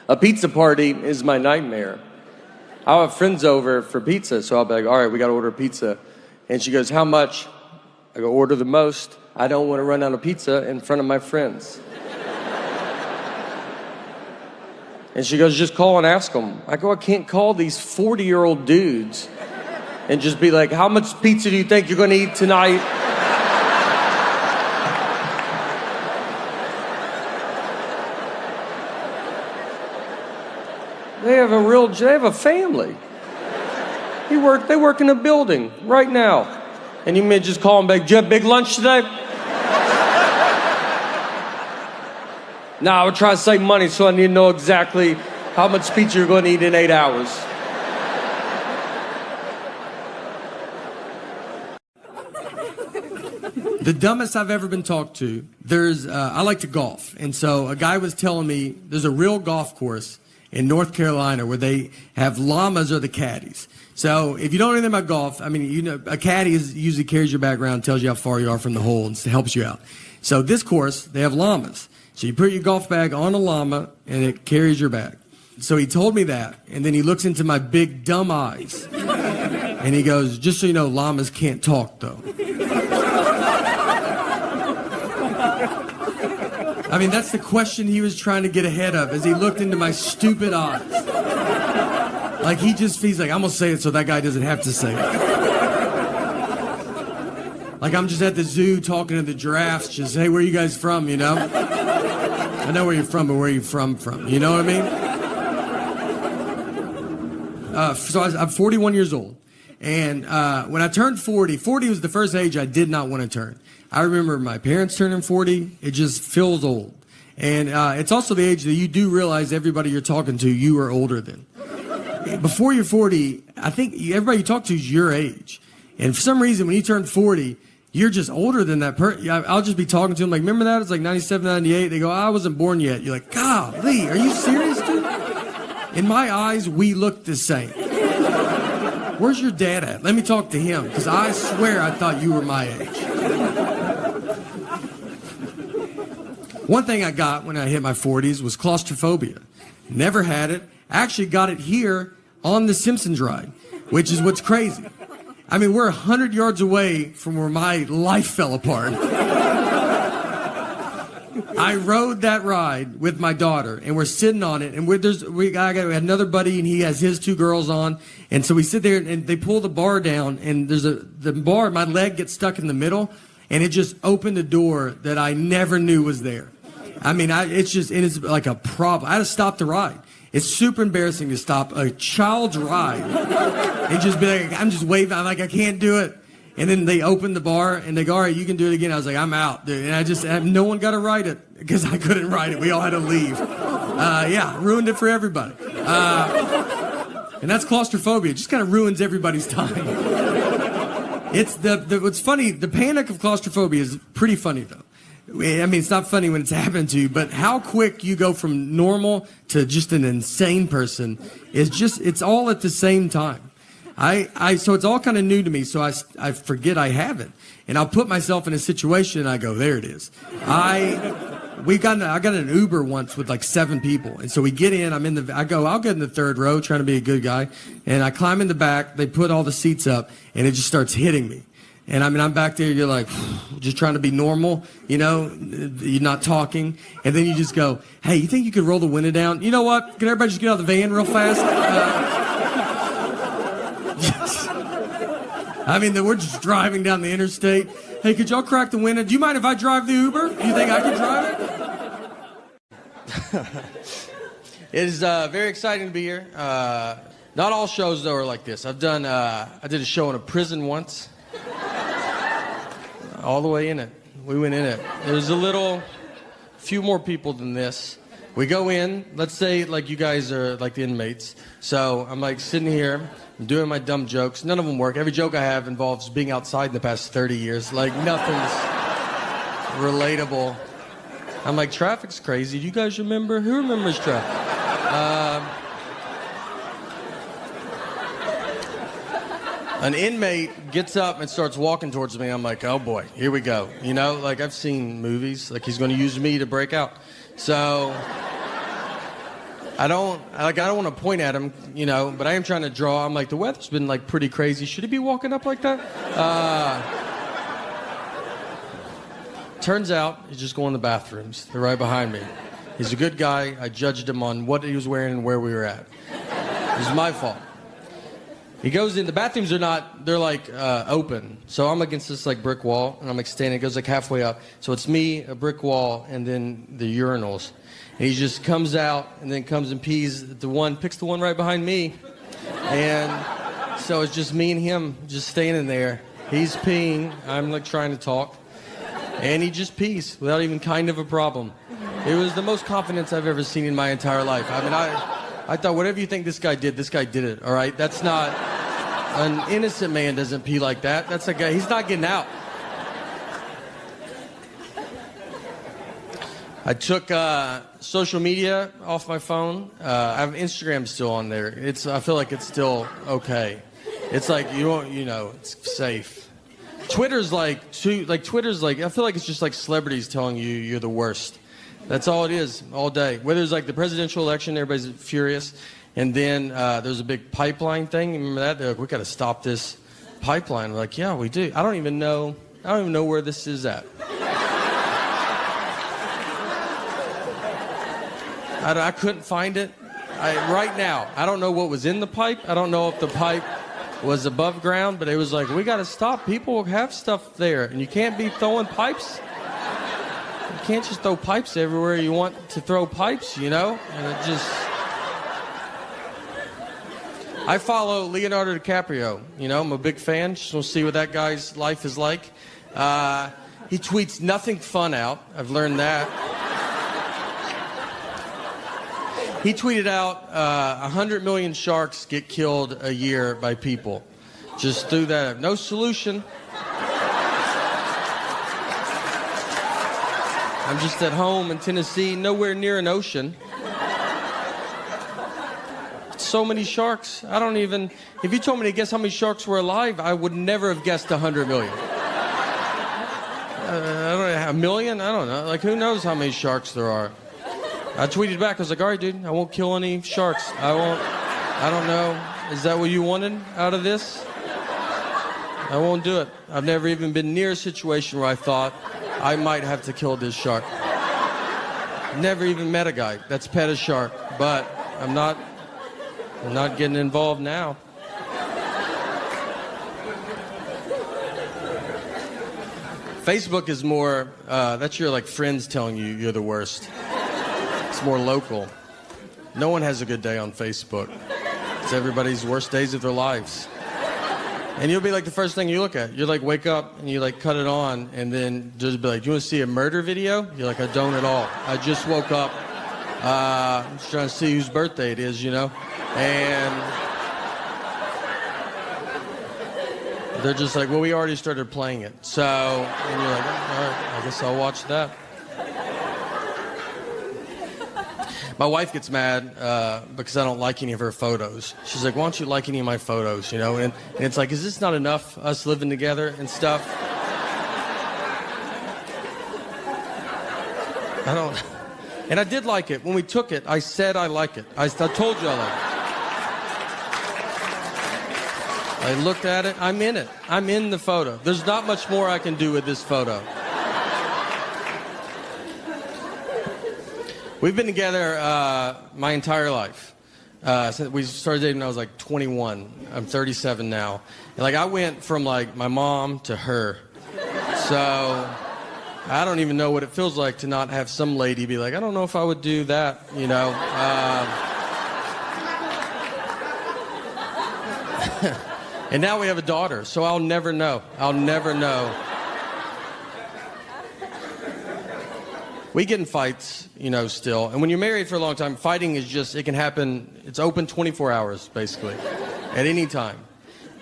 A pizza party is my nightmare. I'll have friends over for pizza, so I'll be like, all right, we got to order pizza. And she goes, how much? I go, order the most. I don't want to run out of pizza in front of my friends. And she goes, just call and ask them. I go, I can't call these 40-year-old dudes and just be like, how much pizza do you think you're going to eat tonight? They have a family. They work in a building right now. And you may just call them back, do you have big lunch today? No, I would try to save money, so I need to know exactly how much pizza you're going to eat in 8 hours. The dumbest I've ever been talked to, I like to golf. And so a guy was telling me there's a real golf course in North Carolina where they have llamas are the caddies. So if you don't know anything about golf, I mean, you know, a caddy usually carries your bag around, tells you how far you are from the hole, and helps you out. So this course, they have llamas. So you put your golf bag on a llama, and it carries your bag. So he told me that, and then he looks into my big, dumb eyes, and he goes, just so you know, llamas can't talk, though. I mean, that's the question he was trying to get ahead of as he looked into my stupid eyes. Like, he's like, I'm going to say it so that guy doesn't have to say it. Like, I'm just at the zoo talking to the giraffes, just, hey, where are you guys from, you know? I know where you're from, but where are you from? You know what I mean? So I'm 41 years old. And when I turned 40 was the first age I did not want to turn. I remember my parents turning 40. It just feels old. And it's also the age that you do realize everybody you're talking to, you are older than. Before you're 40, I think everybody you talk to is your age. And for some reason, when you turn 40, you're just older than that person. I'll just be talking to them like, remember that? It's like 97, 98. They go, I wasn't born yet. You're like, golly, are you serious, dude? In my eyes, we look the same. Where's your dad at? Let me talk to him, because I swear I thought you were my age. One thing I got when I hit my 40s was claustrophobia. Never had it. I actually got it here on the Simpsons ride, which is what's crazy. I mean, we're 100 yards away from where my life fell apart. I rode that ride with my daughter, and we're sitting on it, and we had another buddy, and he has his 2 girls on, and so we sit there, and they pull the bar down, and the bar, my leg gets stuck in the middle, and it just opened a door that I never knew was there. I mean, it's like a problem. I had to stop the ride. It's super embarrassing to stop a child's ride and just be like, I'm just waving. I'm like, I can't do it. And then they opened the bar and they go, all right, you can do it again. I was like, I'm out, dude. And no one got to ride it because I couldn't ride it. We all had to leave. Ruined it for everybody. And that's claustrophobia. It just kind of ruins everybody's time. It's what's funny, the panic of claustrophobia is pretty funny though. I mean, it's not funny when it's happened to you, but how quick you go from normal to just an insane person it's all at the same time. So it's all kind of new to me, so I forget I have it. And I'll put myself in a situation and I go, there it is. I got an Uber once with like 7 people. And so we get in, I'll get in the 3rd row trying to be a good guy. And I climb in the back, they put all the seats up and it just starts hitting me. And I mean, I'm back there, you're like, just trying to be normal, you know, you're not talking. And then you just go, hey, you think you could roll the window down? You know what? Can everybody just get out of the van real fast? I mean, we're just driving down the interstate. Hey, could y'all crack the window? Do you mind if I drive the Uber? Do you think I could drive it? It is very exciting to be here. Not all shows, though, are like this. I did a show in a prison once. All the way in it. We went in it. There's few more people than this. We go in, let's say like you guys are like the inmates. So I'm like sitting here, I'm doing my dumb jokes. None of them work. Every joke I have involves being outside in the past 30 years. Like nothing's relatable. I'm like, traffic's crazy. Do you guys remember? Who remembers traffic? An inmate gets up and starts walking towards me. I'm like, oh boy, here we go. You know, like I've seen movies, like he's going to use me to break out. So I don't want to point at him, but I am trying to draw. I'm like, the weather's been like pretty crazy. Should he be walking up like that? Turns out he's just going to the bathrooms. They're right behind me. He's a good guy. I judged him on what he was wearing and where we were at. It was my fault. He goes in. The bathrooms they're like open. So I'm against this like brick wall, and I'm like standing. It goes like halfway up. So it's me, a brick wall, and then the urinals. And he just comes out and then comes and pees picks the one right behind me. And so it's just me and him just standing there. He's peeing. I'm like trying to talk. And he just pees without even kind of a problem. It was the most confidence I've ever seen in my entire life. I mean, I thought, whatever you think this guy did it, all right? That's not... An innocent man doesn't pee like that. That's a guy... He's not getting out. I took social media off my phone. I have Instagram still on there. I feel like it's still okay. It's like, it's safe. Twitter's I feel like it's just like celebrities telling you you're the worst. That's all it is, all day. Whether it's like the presidential election, everybody's furious. And then there's a big pipeline thing. Remember that? They're like, we got to stop this pipeline. We're like, yeah, we do. I don't even know where this is at. I couldn't find it. Right now, I don't know what was in the pipe. I don't know if the pipe was above ground, but it was like, we got to stop. People have stuff there, and you can't be throwing pipes. You can't just throw pipes everywhere you want to throw pipes, And it just... I follow Leonardo DiCaprio. I'm a big fan. Just want to see what that guy's life is like. He tweets nothing fun out. I've learned that. He tweeted out 100 million sharks get killed a year by people. Just threw that up. No solution. I'm just at home in Tennessee, nowhere near an ocean. So many sharks. If you told me to guess how many sharks were alive, I would never have guessed 100 million. I don't know, a million? I don't know. Like, who knows how many sharks there are? I tweeted back. I was like, all right, dude, I won't kill any sharks. I don't know. Is that what you wanted out of this? I won't do it. I've never even been near a situation where I thought I might have to kill this shark. Never even met a guy that's pet a shark, but I'm not getting involved now. Facebook is more, that's your like friends telling you you're the worst. It's more local. No one has a good day on Facebook. It's everybody's worst days of their lives. And you'll be like the first thing you look at. You like wake up and you like cut it on and then just be like, do you want to see a murder video? You're like, I don't at all. I just woke up. I'm just trying to see whose birthday it is, And they're just like, well, we already started playing it. So, and you're like, all right, I guess I'll watch that. My wife gets mad because I don't like any of her photos. She's like, why don't you like any of my photos, And it's like, is this not enough, us living together and stuff? I don't... And I did like it. When we took it, I said I like it. I told you I like it. I looked at it. I'm in it. I'm in the photo. There's not much more I can do with this photo. We've been together my entire life. Since we started dating when I was like 21. I'm 37 now. And like I went from like my mom to her. So I don't even know what it feels like to not have some lady be like, I don't know if I would do that, And now we have a daughter, so I'll never know. I'll never know. We get in fights, still. And when you're married for a long time, fighting is just, it can happen, it's open 24 hours, basically, at any time.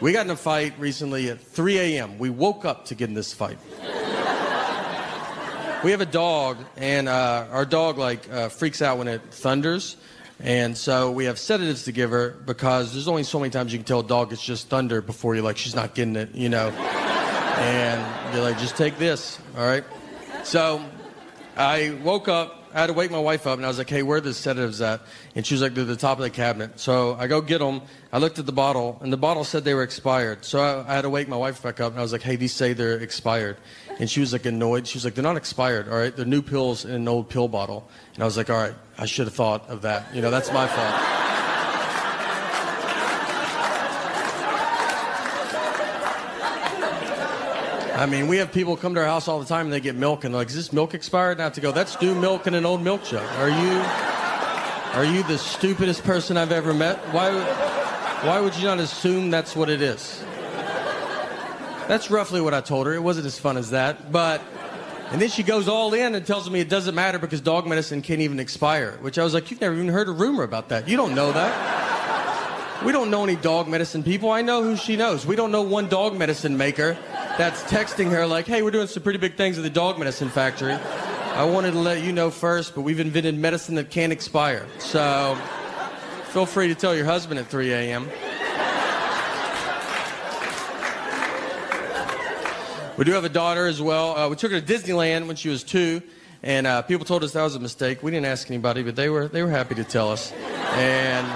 We got in a fight recently at 3 a.m. We woke up to get in this fight. We have a dog, and our dog, freaks out when it thunders. And so we have sedatives to give her because there's only so many times you can tell a dog it's just thunder before you're like, she's not getting it, And you're like, just take this, all right? So I woke up I had to wake my wife up, and I was like, hey, where are the sedatives at? And she was like, they're at the top of the cabinet. So I go get them. I looked at the bottle, and the bottle said they were expired. So I had to wake my wife back up, and I was like, hey, these say they're expired. And she was like annoyed. She was like, they're not expired, all right? They're new pills in an old pill bottle. And I was like, all right, I should have thought of that. You know, that's my fault. I mean, we have people come to our house all the time and they get milk and they're like, is this milk expired? And I have to go, that's new milk in an old milk jug. Are you the stupidest person I've ever met? Why would you not assume that's what it is? That's roughly what I told her. It wasn't as fun as that. And then she goes all in and tells me it doesn't matter because dog medicine can't even expire. Which I was like, you've never even heard a rumor about that. You don't know that. We don't know any dog medicine people. I know who she knows. We don't know one dog medicine maker that's texting her like, hey, we're doing some pretty big things at the dog medicine factory. I wanted to let you know first, but we've invented medicine that can't expire. So feel free to tell your husband at 3 a.m. We do have a daughter as well. We took her to Disneyland when she was 2, and people told us that was a mistake. We didn't ask anybody, but they were happy to tell us. And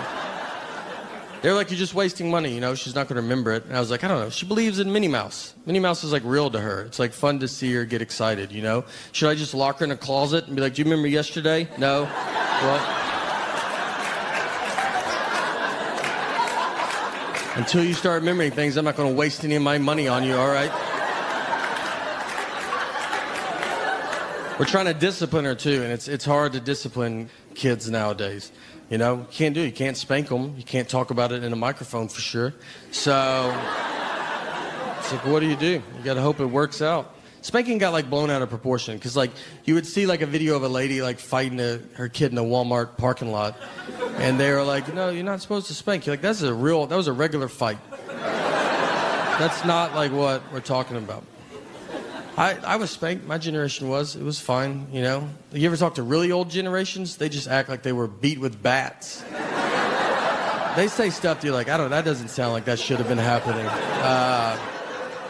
they were like, you're just wasting money, you know, she's not going to remember it. And I was like, I don't know. She believes in Minnie Mouse. Minnie Mouse is like real to her. It's like fun to see her get excited, you know. Should I just lock her in a closet and be like, do you remember yesterday? No? Well, until you start remembering things, I'm not going to waste any of my money on you, all right? We're trying to discipline her, too, and it's hard to discipline kids nowadays. You know, you can't spank them. You can't talk about it in a microphone for sure. So it's like, what do? You got to hope it works out. Spanking got like blown out of proportion because like you would see like a video of a lady like fighting her kid in a Walmart parking lot, and they were like, no, you're not supposed to spank. You're like, that was a regular fight. That's not like what we're talking about. I was spanked. My generation was. It was fine, you know. You ever talk to really old generations? They just act like they were beat with bats. They say stuff to you like, I don't know, that doesn't sound like that should have been happening.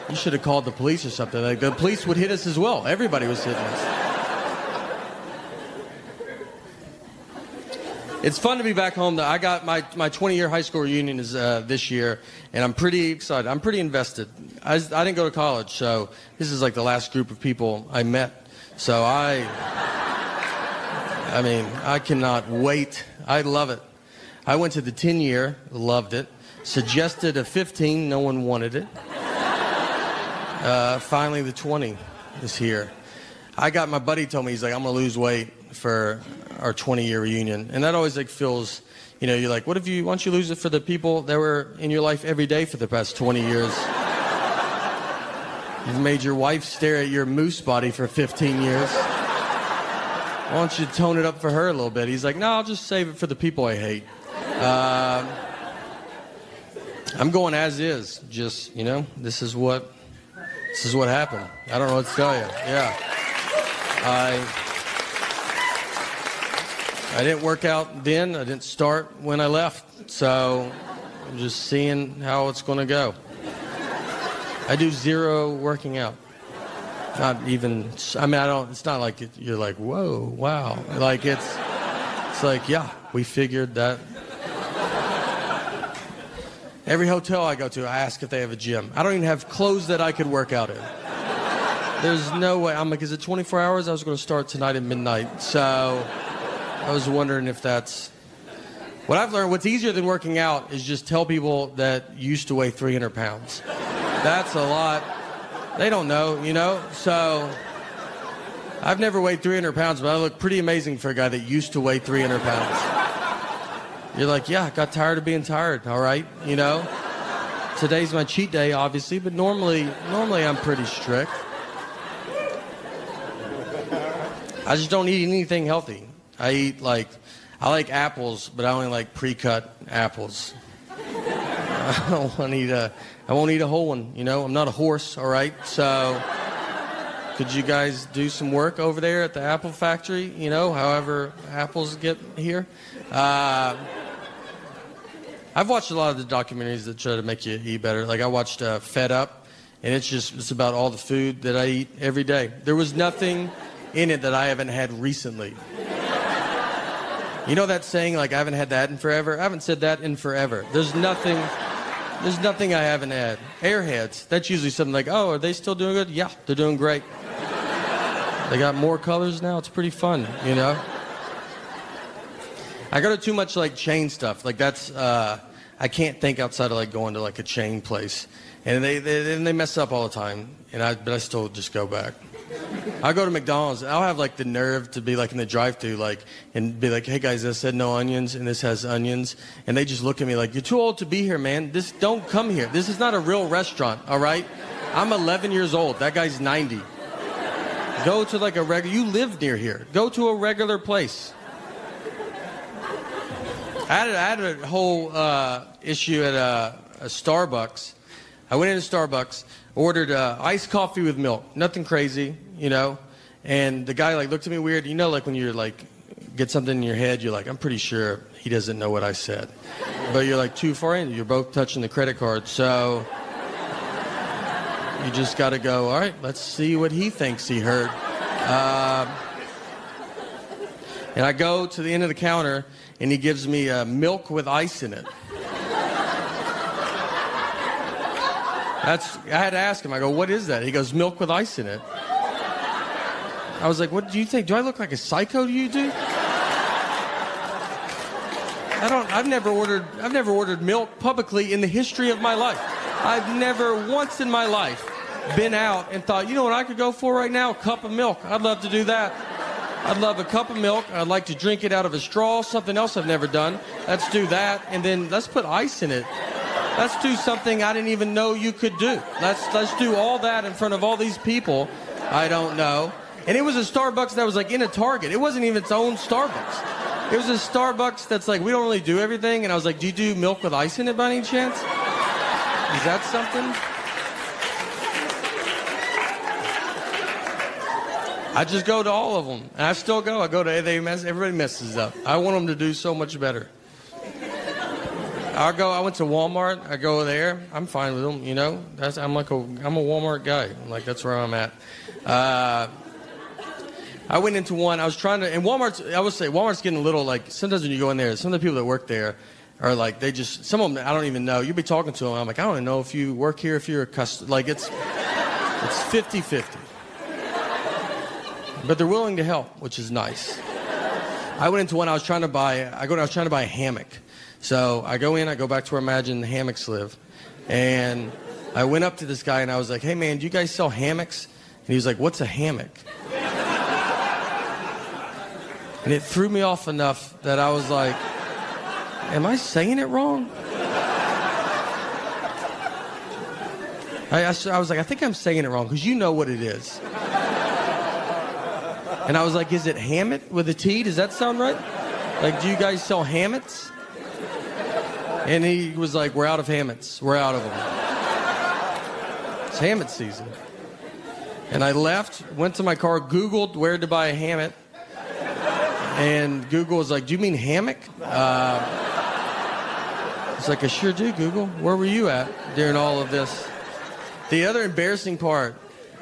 You should have called the police or something. Like, the police would hit us as well. Everybody was hitting us. It's fun to be back home. I got my 20-year high school reunion is this year, and I'm pretty excited. I'm pretty invested. I didn't go to college, so this is like the last group of people I met. So I cannot wait. I love it. I went to the 10-year, loved it. Suggested a 15, no one wanted it. Finally, the 20 is here. My buddy told me, he's like, I'm going to lose weight for our 20-year reunion. And that always like feels, you know, you're like, why don't you lose it for the people that were in your life every day for the past 20 years? You've made your wife stare at your moose body for 15 years. Why don't you tone it up for her a little bit? He's like, no, I'll just save it for the people I hate. I'm going as is. Just, you know, this is what happened. I don't know what to tell you. Yeah. I didn't work out then. I didn't start when I left. So I'm just seeing how it's going to go. I do zero working out. Not even, it's not like you're like, whoa, wow. Like it's like, yeah, we figured that. Every hotel I go to, I ask if they have a gym. I don't even have clothes that I could work out in. There's no way. I'm like, is it 24 hours? I was going to start tonight at midnight. So I was wondering if that's... What I've learned, what's easier than working out is just tell people that you used to weigh 300 pounds. That's a lot. They don't know, you know? So I've never weighed 300 pounds, but I look pretty amazing for a guy that used to weigh 300 pounds. You're like, yeah, I got tired of being tired, all right? You know? Today's my cheat day, obviously, but normally I'm pretty strict. I just don't eat anything healthy. I like apples, but I only like pre-cut apples. I won't eat a whole one, you know? I'm not a horse, all right? So could you guys do some work over there at the apple factory, you know, however apples get here? I've watched a lot of the documentaries that try to make you eat better. Like I watched Fed Up, and it's about all the food that I eat every day. There was nothing in it that I haven't had recently. You know that saying, like, I haven't had that in forever? I haven't said that in forever. There's nothing I haven't had. Airheads, that's usually something like, oh, are they still doing good? Yeah, they're doing great. They got more colors now. It's pretty fun, you know? I go to too much, like, chain stuff. Like, that's, I can't think outside of, like, going to, like, a chain place. And they mess up all the time. But I still just go back. I'll go to McDonald's. I'll have, like, the nerve to be, like, in the drive-thru, like, and be like, hey, guys, this said no onions, and this has onions. And they just look at me like, you're too old to be here, man. Don't come here. This is not a real restaurant, all right? I'm 11 years old. That guy's 90. Go to, like, you live near here. Go to a regular place. I had a whole issue at a Starbucks. I went into Starbucks, ordered iced coffee with milk. Nothing crazy, you know. And the guy, like, looked at me weird. You know, like, when you're, like, get something in your head, you're like, I'm pretty sure he doesn't know what I said. But you're, like, too far in. You're both touching the credit card. So you just got to go, all right, let's see what he thinks he heard. And I go to the end of the counter, and he gives me milk with ice in it. I had to ask him. I go, what is that? He goes, milk with ice in it. I was like, what do you think? Do I look like a psycho to you, dude? I've never ordered milk publicly in the history of my life. I've never once in my life been out and thought, you know what I could go for right now? A cup of milk. I'd love to do that. I'd love a cup of milk. I'd like to drink it out of a straw, something else I've never done. Let's do that, and then let's put ice in it. Let's do something I didn't even know you could do. Let's do all that in front of all these people I don't know. And it was a Starbucks that was like in a Target. It wasn't even its own Starbucks. It was a Starbucks that's like, we don't really do everything. And I was like, do you do milk with ice in it by any chance? Is that something? I just go to all of them. And I still go. I go to, everybody messes up. I want them to do so much better. I went to Walmart. I go there. I'm fine with them, you know. I'm a Walmart guy. Like, that's where I'm at. I went into one. I was trying to, and Walmart's getting a little, like, sometimes when you go in there, some of the people that work there are like, some of them, I don't even know. You'll be talking to them. I'm like, I don't even know if you work here, if you're a customer. Like, it's 50-50. But they're willing to help, which is nice. I went into one. I was trying to buy a hammock. So I go in. I go back to where I imagine the hammocks live, and I went up to this guy and I was like, "Hey man, do you guys sell hammocks?" And he was like, "What's a hammock?" And it threw me off enough that I was like, "Am I saying it wrong?" I was like, "I think I'm saying it wrong because you know what it is." And I was like, is it Hammett with a T? Does that sound right? Like, do you guys sell hammocks? And he was like, we're out of hammocks. We're out of them. It's hammock season. And I left, went to my car, Googled where to buy a hammock. And Google was like, do you mean hammock? I was like, I sure do, Google. Where were you at during all of this? The other embarrassing part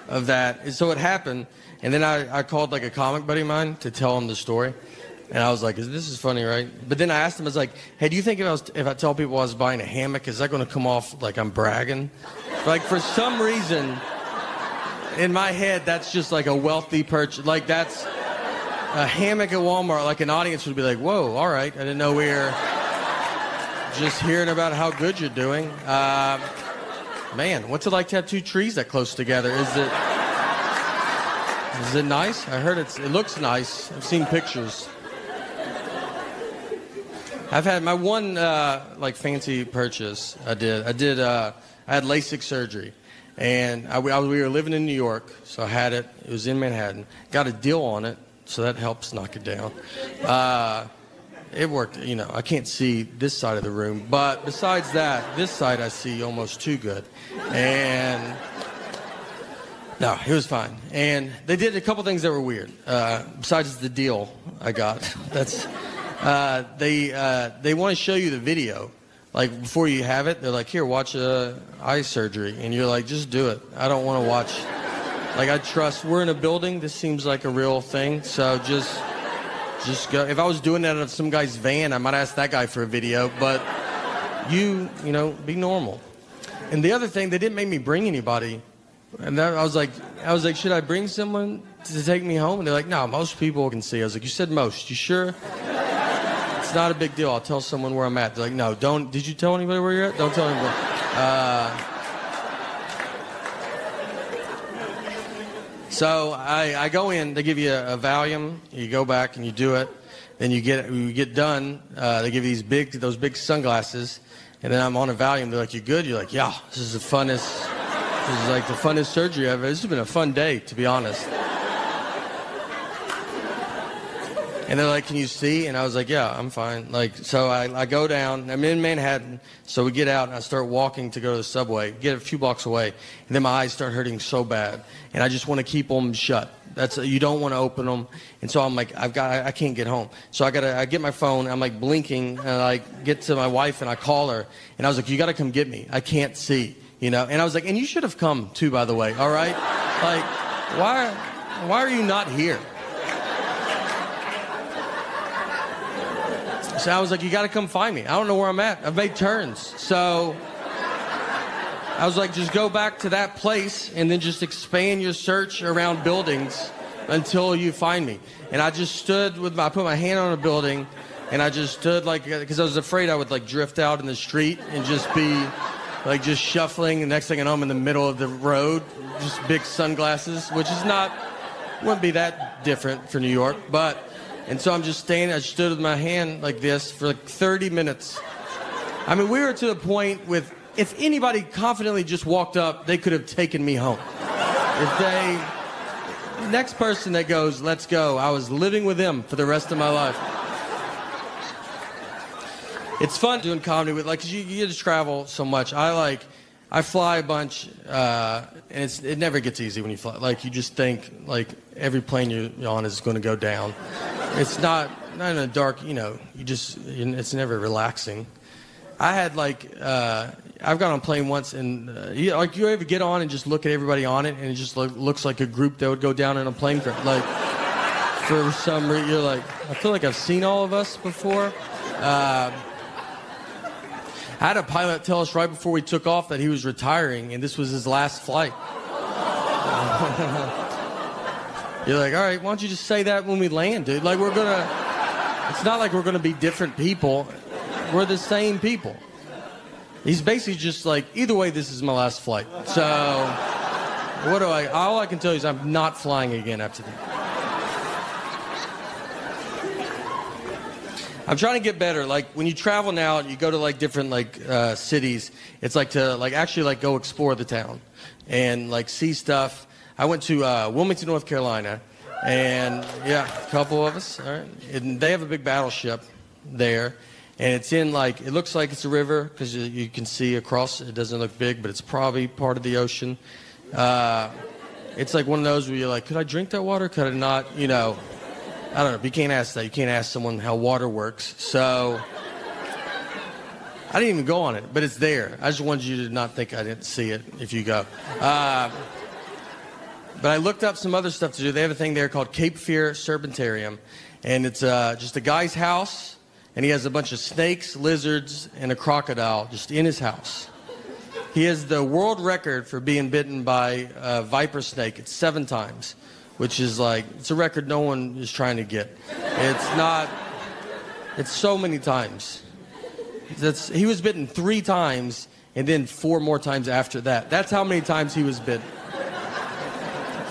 of that is, so it happened, and then I called like a comic buddy of mine to tell him the story, and I was like, this is funny, right? But then I asked him, I was like, hey, do you think if I tell people I was buying a hammock, is that going to come off like I'm bragging? Like, for some reason, in my head, that's just like a wealthy purchase. Like, that's a hammock at Walmart. Like, an audience would be like, whoa, all right, I didn't know we were just hearing about how good you're doing. Man, what's it like to have two trees that close together? Is it nice? I heard it looks nice. I've seen pictures. I've had my one like fancy purchase. I had LASIK surgery, and we were living in New York, so I had it. It was in Manhattan. Got a deal on it, so that helps knock it down. It worked, you know. I can't see this side of the room, but besides that, this side I see almost too good. And no, it was fine. And they did a couple things that were weird. Besides the deal I got, that's they want to show you the video, like before you have it. They're like, here, watch eye surgery, and you're like, just do it. I don't want to watch. Like, I trust. We're in a building. This seems like a real thing, so just Just go. If I was doing that out of some guy's van, I might ask that guy for a video, but you know, be normal. And the other thing, they didn't make me bring anybody. And I was like, should I bring someone to take me home? And they're like, no, most people can see. I was like, you said most. You sure? It's not a big deal. I'll tell someone where I'm at. They're like, no, don't. Did you tell anybody where you're at? Don't tell anybody. So I go in. They give you a Valium. You go back and you do it. Then you get done. They give you those big sunglasses. And then I'm on a Valium. They're like, you good? You're like, yeah. This is the funnest surgery ever. This has been a fun day, to be honest. And they're like, can you see? And I was like, yeah, I'm fine. Like, so I go down. I'm in Manhattan. So we get out and I start walking to go to the subway, get a few blocks away. And then my eyes start hurting so bad. And I just want to keep them shut. You don't want to open them. And so I'm like, I can't get home. So I get my phone. I'm like blinking. And I get to my wife and I call her. And I was like, you got to come get me. I can't see, you know. And I was like, and you should have come too, by the way. All right. Like, why are you not here? So I was like, you got to come find me. I don't know where I'm at. I've made turns. So I was like, just go back to that place and then just expand your search around buildings until you find me. And I just stood I put my hand on a building and I just stood because I was afraid I would drift out in the street and just be just shuffling. The next thing I know, I'm in the middle of the road, just big sunglasses, which wouldn't be that different for New York, and so I'm just standing. I stood with my hand like this for 30 minutes. I mean, we were to the point if anybody confidently just walked up, they could have taken me home. Next person that goes, let's go, I was living with them for the rest of my life. It's fun doing comedy because you get to travel so much. I fly a bunch, and it never gets easy when you fly. You just think every plane you're on is going to go down. It's not in a dark, it's never relaxing. I had I've got on a plane once and you ever get on and just look at everybody on it and it just looks like a group that would go down in a plane crash. For some reason, you're like, I feel like I've seen all of us before. I had a pilot tell us right before we took off that he was retiring and this was his last flight. You're like, all right, why don't you just say that when we land, dude? It's not like we're gonna be different people. We're the same people. He's basically just either way, this is my last flight. So, all I can tell you is I'm not flying again after that. I'm trying to get better. When you travel now, you go to different cities. It's to actually go explore the town and see stuff. I went to Wilmington, North Carolina, and yeah, a couple of us. All right, and they have a big battleship there, and it's in it looks like it's a river because you can see across. It doesn't look big, but it's probably part of the ocean. It's one of those where you're like, could I drink that water? Could I not? I don't know. But you can't ask that. You can't ask someone how water works. So I didn't even go on it, but it's there. I just wanted you to not think I didn't see it if you go. But I looked up some other stuff to do. They have a thing there called Cape Fear Serpentarium. And it's just a guy's house, and he has a bunch of snakes, lizards, and a crocodile just in his house. He has the world record for being bitten by a viper snake. It's 7 times, which is it's a record no one is trying to get. It's so many times. He was bitten 3 times, and then 4 more times after that. That's how many times he was bitten.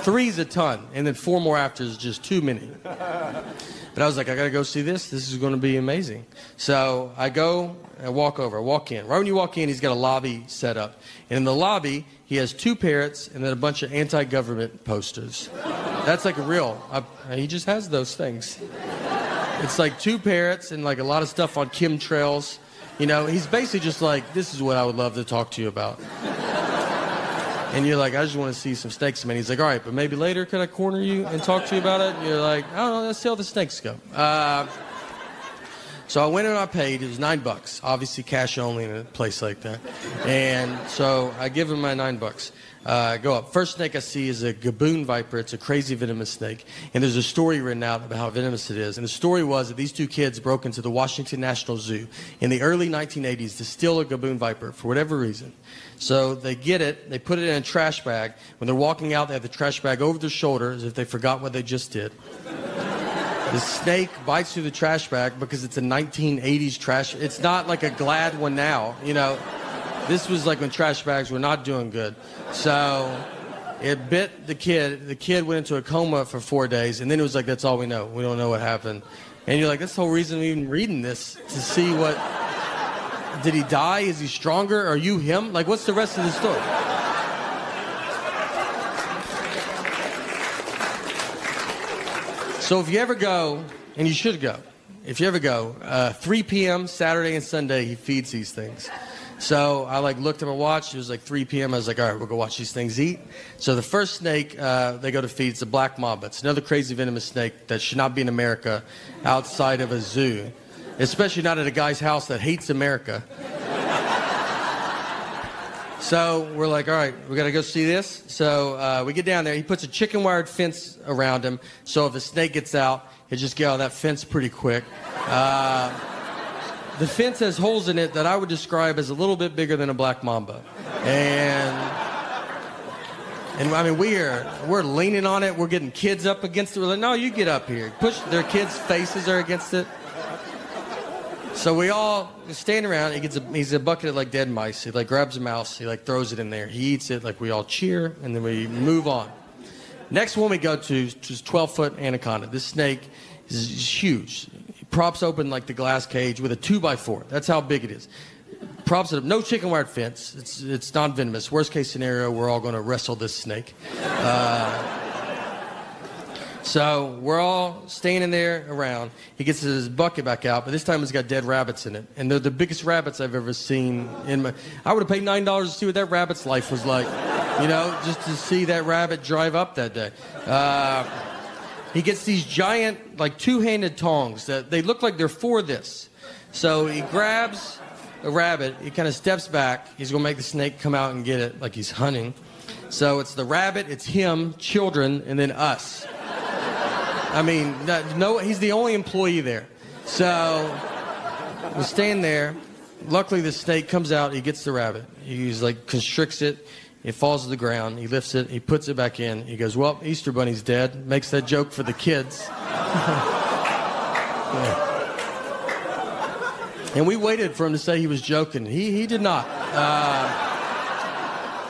3's a ton, and then 4 more after is just too many. But I was like, I gotta go see this. This is going to be amazing. So I go, I walk in. Right when you walk in, he's got a lobby set up. And in the lobby, he has 2 parrots and then a bunch of anti-government posters. That's he just has those things. It's 2 parrots and a lot of stuff on chemtrails. He's basically just this is what I would love to talk to you about. And you're like, I just want to see some snakes, man. He's like, all right, but maybe later could I corner you and talk to you about it? And you're like, I don't know, let's see how the snakes go. So I went and I paid. It was $9, obviously cash only in a place like that. And so I give him my $9. Go up. First snake I see is a gaboon viper. It's a crazy venomous snake. And there's a story written out about how venomous it is. And the story was that these two kids broke into the Washington National Zoo in the early 1980s to steal a gaboon viper for whatever reason. So they get it. They put it in a trash bag. When they're walking out, they have the trash bag over their shoulder as if they forgot what they just did. The snake bites through the trash bag because it's a 1980s trash. It's not like a Glad one now, you know. This was like when trash bags were not doing good. So it bit the kid. The kid went into a coma for 4 days, and then it was like, that's all we know. We don't know what happened. And you're like, that's the whole reason I'm even reading this, to see what... Did he die? Is he stronger? Are you him? Like, what's the rest of the story? So if you ever go, and you should go, if you ever go, 3 p.m. Saturday and Sunday, he feeds these things. So I looked at my watch. It was like 3 p.m. I was like, all right, we'll go watch these things eat. So the first snake they go to feed is a black mamba. It's another crazy venomous snake that should not be in America outside of a zoo, especially not at a guy's house that hates America. So we're like, all right, we got to go see this. So we get down there. He puts a chicken wired fence around him. So if a snake gets out, he'll just get out of that fence pretty quick. The fence has holes in it that I would describe as a little bit bigger than a black mamba. And I mean, we're leaning on it. We're getting kids up against it. We're like, no, you get up here. Push. Their kids' faces are against it. So we all stand around. He's a bucket of like dead mice. He like grabs a mouse. He like throws it in there. He eats it. Like we all cheer, and then we move on. Next one we go to is 12-foot anaconda. This snake is huge. He props open like the glass cage with a 2x4. That's how big it is. Props it up. No chicken wired fence. It's non-venomous. Worst case scenario, we're all going to wrestle this snake. So we're all standing there around. He gets his bucket back out, but this time it's got dead rabbits in it. And they're the biggest rabbits I've ever seen in my... I would have paid $9 to see what that rabbit's life was like. You know, just to see that rabbit drive up that day. He gets these giant, like, two-handed tongs that they look like they're for this. So he grabs a rabbit. He kind of steps back. He's going to make the snake come out and get it like he's hunting. So it's the rabbit, it's him, children, and then us. I mean, no, he's the only employee there. So we stand there. Luckily, the snake comes out. He gets the rabbit. He's like constricts it. It falls to the ground. He lifts it. He puts it back in. He goes, well, Easter Bunny's dead. Makes that joke for the kids. Yeah. And we waited for him to say he was joking. He did not.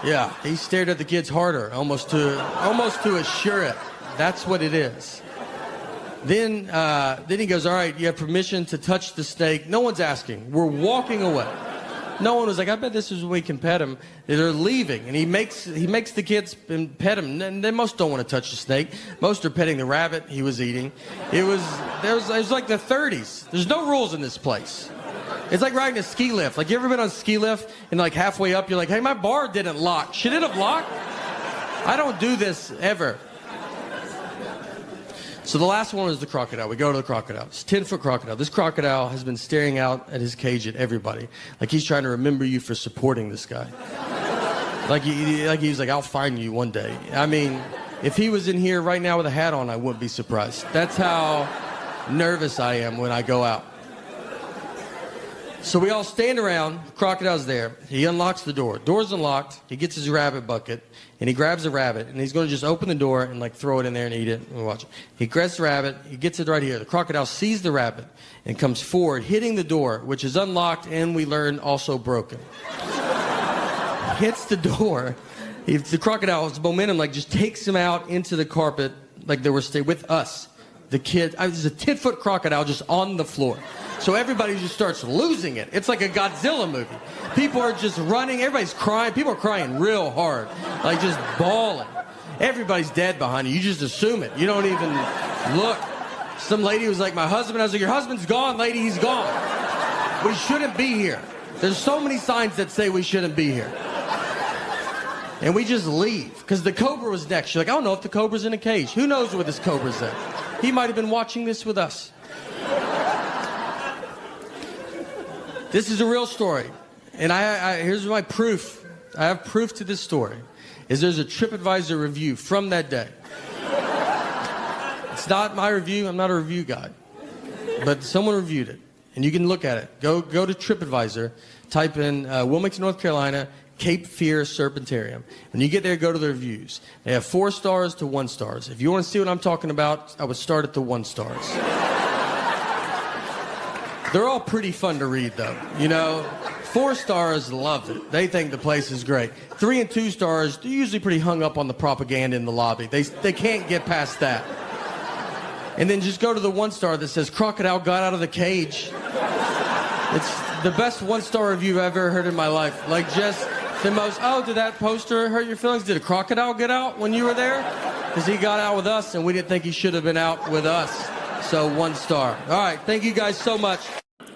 Yeah, he stared at the kids harder, almost to assure it. That's what it is. Then he goes, all right, you have permission to touch the snake. No one's asking. We're walking away. No one was like, I bet this is when we can pet him. They're leaving, and he makes the kids pet him. And they most don't want to touch the snake. Most are petting the rabbit he was eating. It was like the 30s. There's no rules in this place. It's like riding a ski lift. Like, you ever been on a ski lift, and like halfway up, you're like, hey, my bar didn't lock. Should it have locked? I don't do this ever. So the last one is the crocodile. We go to the crocodile. It's a 10-foot crocodile. This crocodile has been staring out at his cage at everybody. Like he's trying to remember you for supporting this guy. Like he's like, I'll find you one day. I mean, if he was in here right now with a hat on, I wouldn't be surprised. That's how nervous I am when I go out. So we all stand around. The crocodile's there. He unlocks the door. Door's unlocked. He gets his rabbit bucket, and he grabs a rabbit, and he's going to just open the door and like throw it in there and eat it and watch it. He grabs the rabbit. He gets it right here. The crocodile sees the rabbit and comes forward, hitting the door, which is unlocked and we learn also broken. Hits the door. The crocodile's momentum like just takes him out into the carpet like they were staying with us. The kid, there's a 10-foot crocodile just on the floor. So everybody just starts losing it. It's like a Godzilla movie. People are just running. Everybody's crying. People are crying real hard. Like just bawling. Everybody's dead behind you. You just assume it. You don't even look. Some lady was like, my husband. I was like, your husband's gone, lady. He's gone. We shouldn't be here. There's so many signs that say we shouldn't be here. And we just leave. Because the cobra was next. You're like, I don't know if the cobra's in a cage. Who knows where this cobra's at? He might have been watching this with us. This is a real story. And here's my proof. I have proof to this story. is there's a TripAdvisor review from that day. It's not my review. I'm not a review guy. But someone reviewed it, and you can look at it. Go to TripAdvisor, type in Wilmington, North Carolina, Cape Fear Serpentarium. When you get there, go to the reviews. They have 4 stars to 1 stars. If you want to see what I'm talking about, I would start at the 1 stars. They're all pretty fun to read, though. 4 stars love it. They think the place is great. 3 and 2 stars, they're usually pretty hung up on the propaganda in the lobby. They can't get past that. And then just go to the 1 star that says, crocodile got out of the cage. It's the best 1-star review I've ever heard in my life. Like, just the most, did that poster hurt your feelings? Did a crocodile get out when you were there? Because he got out with us, and we didn't think he should have been out with us. So 1 star. All right, thank you guys so much.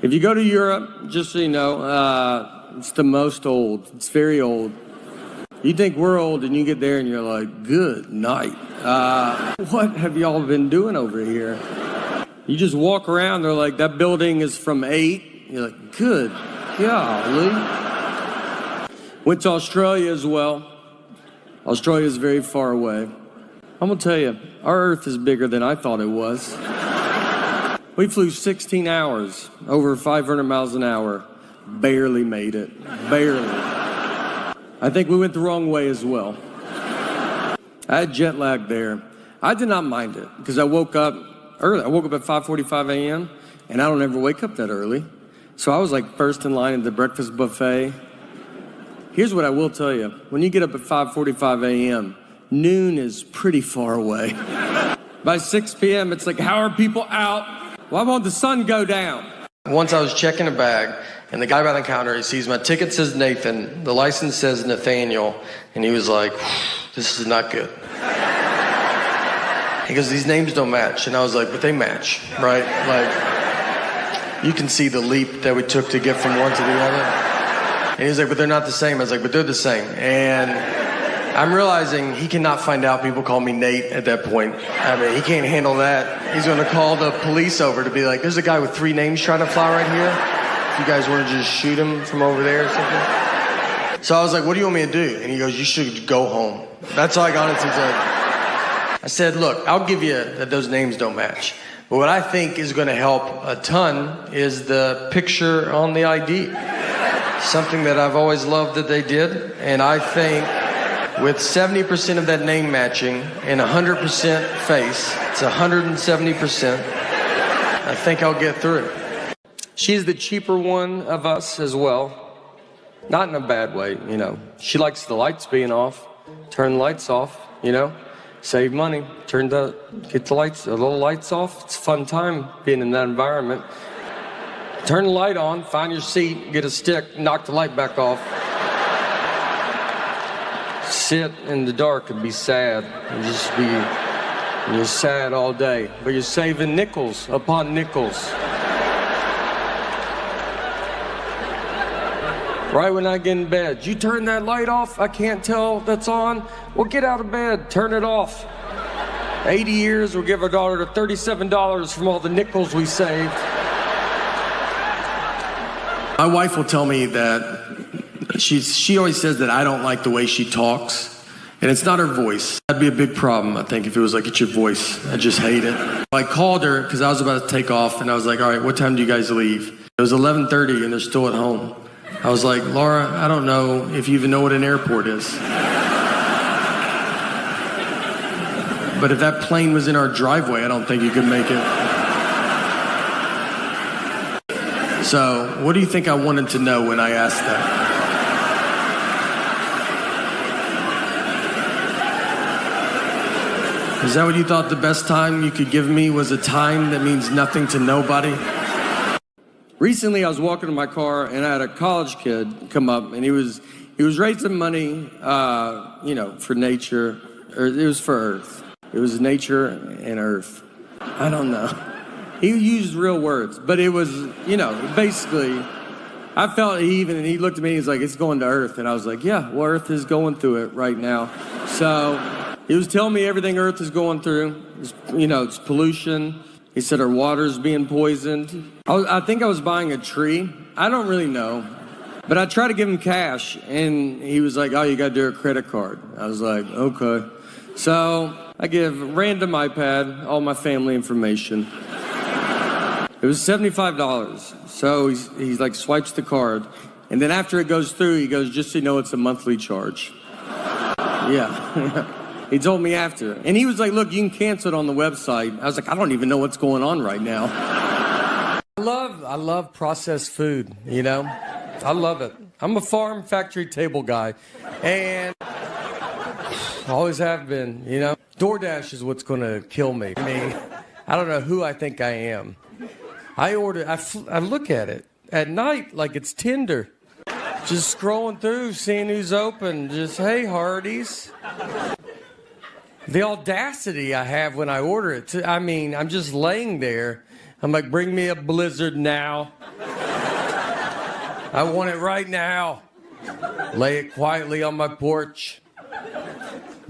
If you go to Europe, just so you know, it's the most old. It's very old. You think we're old, and you get there, and you're like, good night. What have y'all been doing over here? You just walk around, they're like, that building is from 8. You're like, good golly. Went to Australia as well. Australia is very far away. I'm going to tell you, our Earth is bigger than I thought it was. We flew 16 hours, over 500 miles an hour. Barely made it. Barely. I think we went the wrong way as well. I had jet lag there. I did not mind it because I woke up early. I woke up at 5:45 a.m. and I don't ever wake up that early. So I was like first in line at the breakfast buffet. Here's what I will tell you. When you get up at 5:45 a.m., noon is pretty far away. By 6 p.m., it's like, how are people out? Why won't the sun go down? Once I was checking a bag, and the guy behind the counter, he sees my ticket says Nathan, the license says Nathaniel, and he was like, this is not good. He goes, these names don't match. And I was like, but they match, right? Like, you can see the leap that we took to get from one to the other. And he was like, but they're not the same. I was like, but they're the same. And I'm realizing he cannot find out people call me Nate at that point. I mean, he can't handle that. He's going to call the police over to be like, there's a guy with 3 names trying to fly right here. If you guys want to just shoot him from over there or something. So I was like, what do you want me to do? And he goes, you should go home. That's all I got into. I said, look, I'll give you that those names don't match. But what I think is going to help a ton is the picture on the ID. Something that I've always loved that they did. And I think with 70% of that name matching and 100% face, it's 170%. I think I'll get through it. She's the cheaper one of us as well. Not in a bad way, She likes the lights being off. Turn the lights off, Save money. Get the little lights off. It's a fun time being in that environment. Turn the light on, find your seat, get a stick, knock the light back off. Sit in the dark and be sad. And you're sad all day. But you're saving nickels upon nickels. Right when I get in bed, you turn that light off? I can't tell that's on. Well, get out of bed, turn it off. 80 years, we'll give our daughter $37 from all the nickels we saved. My wife will tell me that she always says that I don't like the way she talks. And it's not her voice. That'd be a big problem, I think, if it was like, it's your voice. I just hate it. I called her because I was about to take off, and I was like, all right, what time do you guys leave? It was 11:30, and they're still at home. I was like, Laura, I don't know if you even know what an airport is. But if that plane was in our driveway, I don't think you could make it. So, what do you think I wanted to know when I asked that? Is that what you thought the best time you could give me was a time that means nothing to nobody? Recently, I was walking in my car, and I had a college kid come up, and he was raising money, for nature, or it was for Earth. It was nature and Earth. I don't know. He used real words, but it was, basically, I felt he looked at me, he's like, it's going to Earth. And I was like, yeah, well, Earth is going through it right now. So he was telling me everything Earth is going through. It's pollution. He said our water's being poisoned. I think I was buying a tree. I don't really know. But I tried to give him cash, and he was like, oh, you got to do a credit card. I was like, okay. So I give random iPad all my family information. It was $75. So he's like, swipes the card. And then after it goes through, he goes, just so you know, it's a monthly charge. Yeah. He told me after. And he was like, look, you can cancel it on the website. I was like, I don't even know what's going on right now. I love processed food, you know? I love it. I'm a farm factory table guy. And I always have been, you know? DoorDash is what's going to kill me. I mean, I don't know who I think I am. I look at it at night like it's Tinder. Just scrolling through, seeing who's open. Just, hey, Hardee's. The audacity I have when I order it. I mean, I'm just laying there. I'm like, bring me a Blizzard now. I want it right now. Lay it quietly on my porch.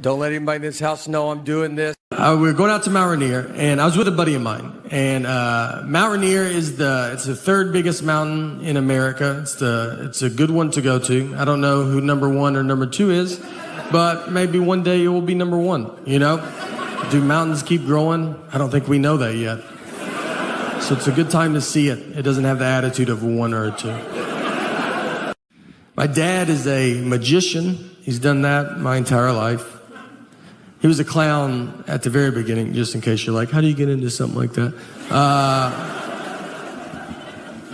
Don't let anybody in this house know I'm doing this. We were going out to Mount Rainier, and I was with a buddy of mine. And Mount Rainier is it's the third biggest mountain in America. It's a good one to go to. I don't know who number 1 or number 2 is, but maybe one day it will be number 1, you know? Do mountains keep growing? I don't think we know that yet. So it's a good time to see it. It doesn't have the attitude of a 1 or a 2. My dad is a magician. He's done that my entire life. He was a clown at the very beginning, just in case you're like, how do you get into something like that?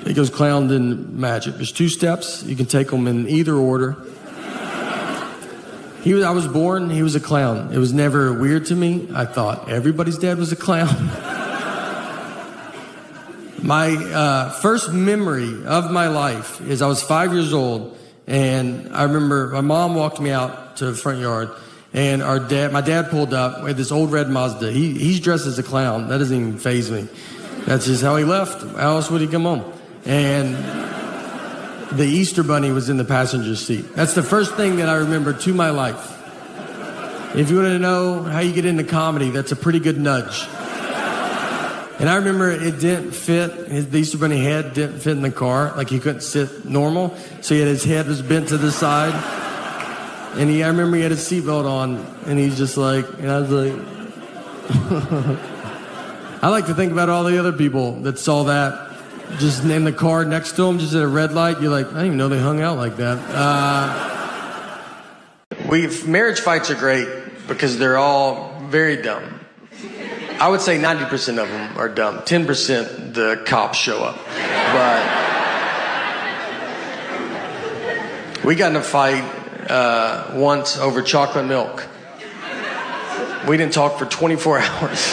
He goes clown, then magic. There's 2 steps. You can take them in either order. I was born, he was a clown. It was never weird to me. I thought everybody's dad was a clown. My first memory of my life is I was 5 years old, and I remember my mom walked me out to the front yard, and my dad pulled up with this old red Mazda. He's dressed as a clown. That doesn't even faze me. That's just how he left. How else would he come home? And the Easter Bunny was in the passenger seat. That's the first thing that I remember to my life. If you want to know how you get into comedy, that's a pretty good nudge. And I remember it didn't fit, the Easter Bunny head didn't fit in the car, like he couldn't sit normal, so his head was bent to the side. And I remember he had his seatbelt on, and he's just like, and I was like, I like to think about all the other people that saw that just in the car next to him, just at a red light. You're like, I didn't even know they hung out like that. Marriage fights are great because they're all very dumb. I would say 90% of them are dumb. 10% the cops show up. But we got in a fight once over chocolate milk. We didn't talk for 24 hours.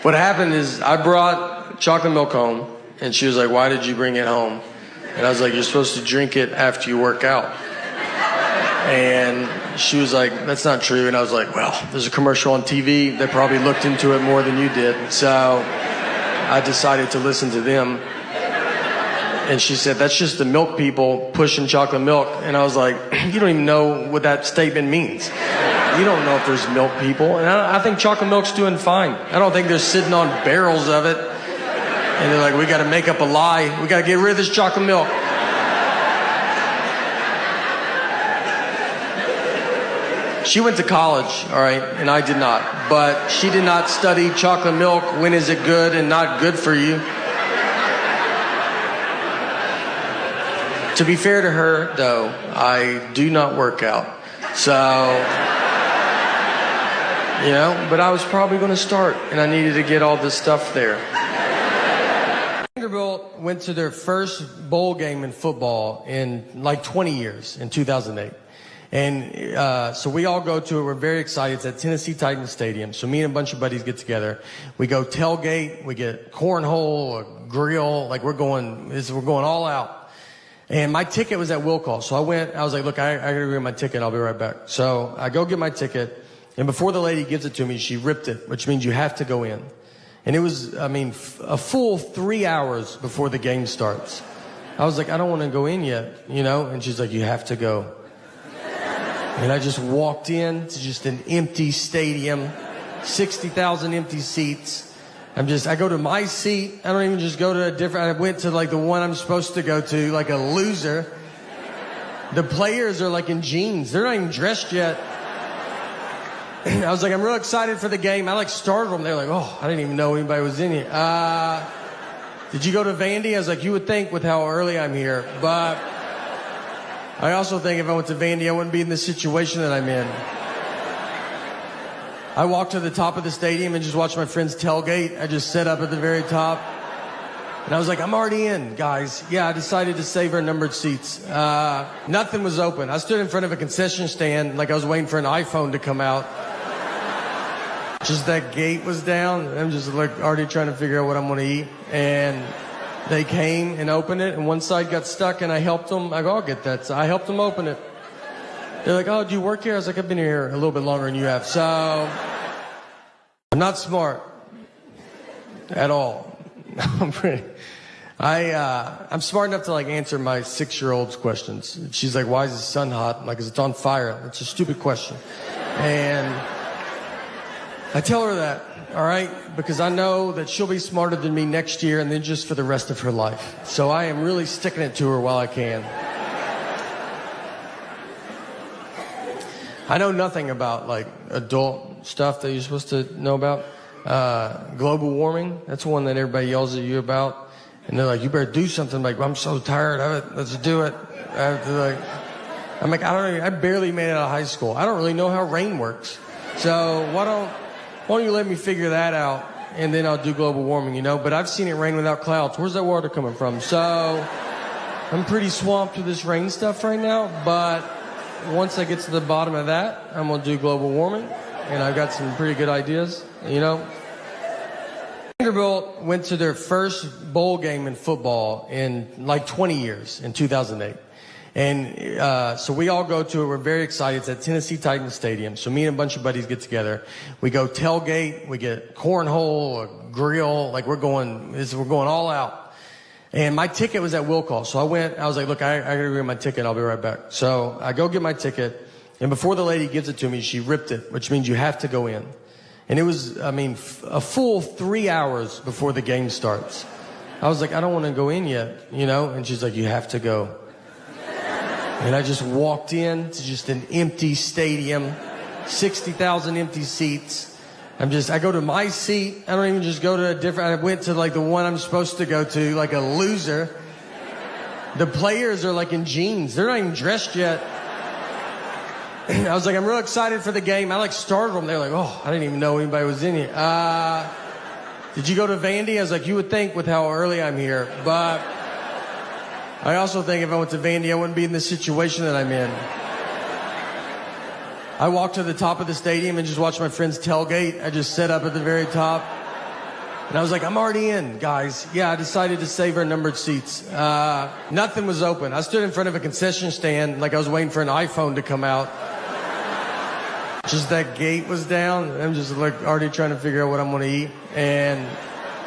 What happened is I brought chocolate milk home, and she was like, why did you bring it home? And I was like, you're supposed to drink it after you work out. And she was like, that's not true. And I was like, well, there's a commercial on TV. They probably looked into it more than you did. So I decided to listen to them. And she said, that's just the milk people pushing chocolate milk. And I was like, you don't even know what that statement means. You don't know if there's milk people. And I think chocolate milk's doing fine. I don't think they're sitting on barrels of it. And they're like, we got to make up a lie. We got to get rid of this chocolate milk. She went to college, all right, and I did not. But she did not study chocolate milk. When is it good and not good for you? To be fair to her, though, I do not work out. So, you know, but I was probably going to start, and I needed to get all this stuff there. Vanderbilt went to their first bowl game in football in like 20 years, in 2008. And so we all go to it. We're very excited. It's at Tennessee Titans Stadium. So me and a bunch of buddies get together. We go tailgate. We get cornhole, a grill. Like we're going all out. And my ticket was at will call. So I was like, look, I got to get my ticket. I'll be right back. So I go get my ticket. And before the lady gives it to me, she ripped it, which means you have to go in. And it was, a full 3 hours before the game starts. I was like, I don't want to go in yet, you know? And she's like, you have to go. And I just walked in to just an empty stadium, 60,000 empty seats. I go to my seat. I don't even just go to a different, I went to like the one I'm supposed to go to, like a loser. The players are like in jeans. They're not even dressed yet. I was like, I'm real excited for the game. I like startled them. They're like, oh, I didn't even know anybody was in here. Did you go to Vandy? I was like, you would think with how early I'm here. But I also think if I went to Vandy, I wouldn't be in the situation that I'm in. I walked to the top of the stadium and just watched my friends tailgate. I just sat up at the very top. And I was like, I'm already in, guys. Yeah, I decided to save our numbered seats. Nothing was open. I stood in front of a concession stand like I was waiting for an iPhone to come out. Just that gate was down. I'm just like already trying to figure out what I'm going to eat. And they came and opened it, and one side got stuck, and I helped them. I go, I'll get that. So I helped them open it. They're like, oh, do you work here? I was like, I've been here a little bit longer than you have. So I'm not smart at all. I'm smart enough to like answer my 6-year-old's questions. She's like, why is the sun hot? I'm like, 'cause it's on fire. That's a stupid question. And I tell her that, all right, because I know that she'll be smarter than me next year and then just for the rest of her life. So I am really sticking it to her while I can. I know nothing about like adult stuff that you're supposed to know about. Global warming, that's one that everybody yells at you about. And they're like, you better do something. I'm like, I'm so tired of it. Let's do it. I'm like, I barely made it out of high school. I don't really know how rain works. So why don't you let me figure that out, and then I'll do global warming, you know? But I've seen it rain without clouds. Where's that water coming from? So I'm pretty swamped with this rain stuff right now, but once I get to the bottom of that, I'm going to do global warming, and I've got some pretty good ideas, you know? Vanderbilt went to their first bowl game in football in like 20 years, in 2008. And so we all go to it. We're very excited. It's at Tennessee Titans Stadium. So me and a bunch of buddies get together. We go tailgate. We get cornhole, a grill. Like we're going all out. And my ticket was at will call. So I was like, look, I got to get my ticket. I'll be right back. So I go get my ticket. And before the lady gives it to me, she ripped it, which means you have to go in. And it was, a full 3 hours before the game starts. I was like, I don't want to go in yet, you know? And she's like, you have to go. And I just walked in to just an empty stadium, 60,000 empty seats. I go to my seat. I don't even just go to a different, I went to like the one I'm supposed to go to, like a loser. The players are like in jeans. They're not even dressed yet. I was like, I'm real excited for the game. I like startled them. They're like, oh, I didn't even know anybody was in here. Did you go to Vandy? I was like, you would think with how early I'm here. But I also think if I went to Vandy, I wouldn't be in the situation that I'm in. I walked to the top of the stadium and just watched my friends tailgate. I just sat up at the very top. And I was like, I'm already in, guys. Yeah, I decided to save our numbered seats. Nothing was open. I stood in front of a concession stand like I was waiting for an iPhone to come out. Just that gate was down. I'm just like already trying to figure out what I'm going to eat. And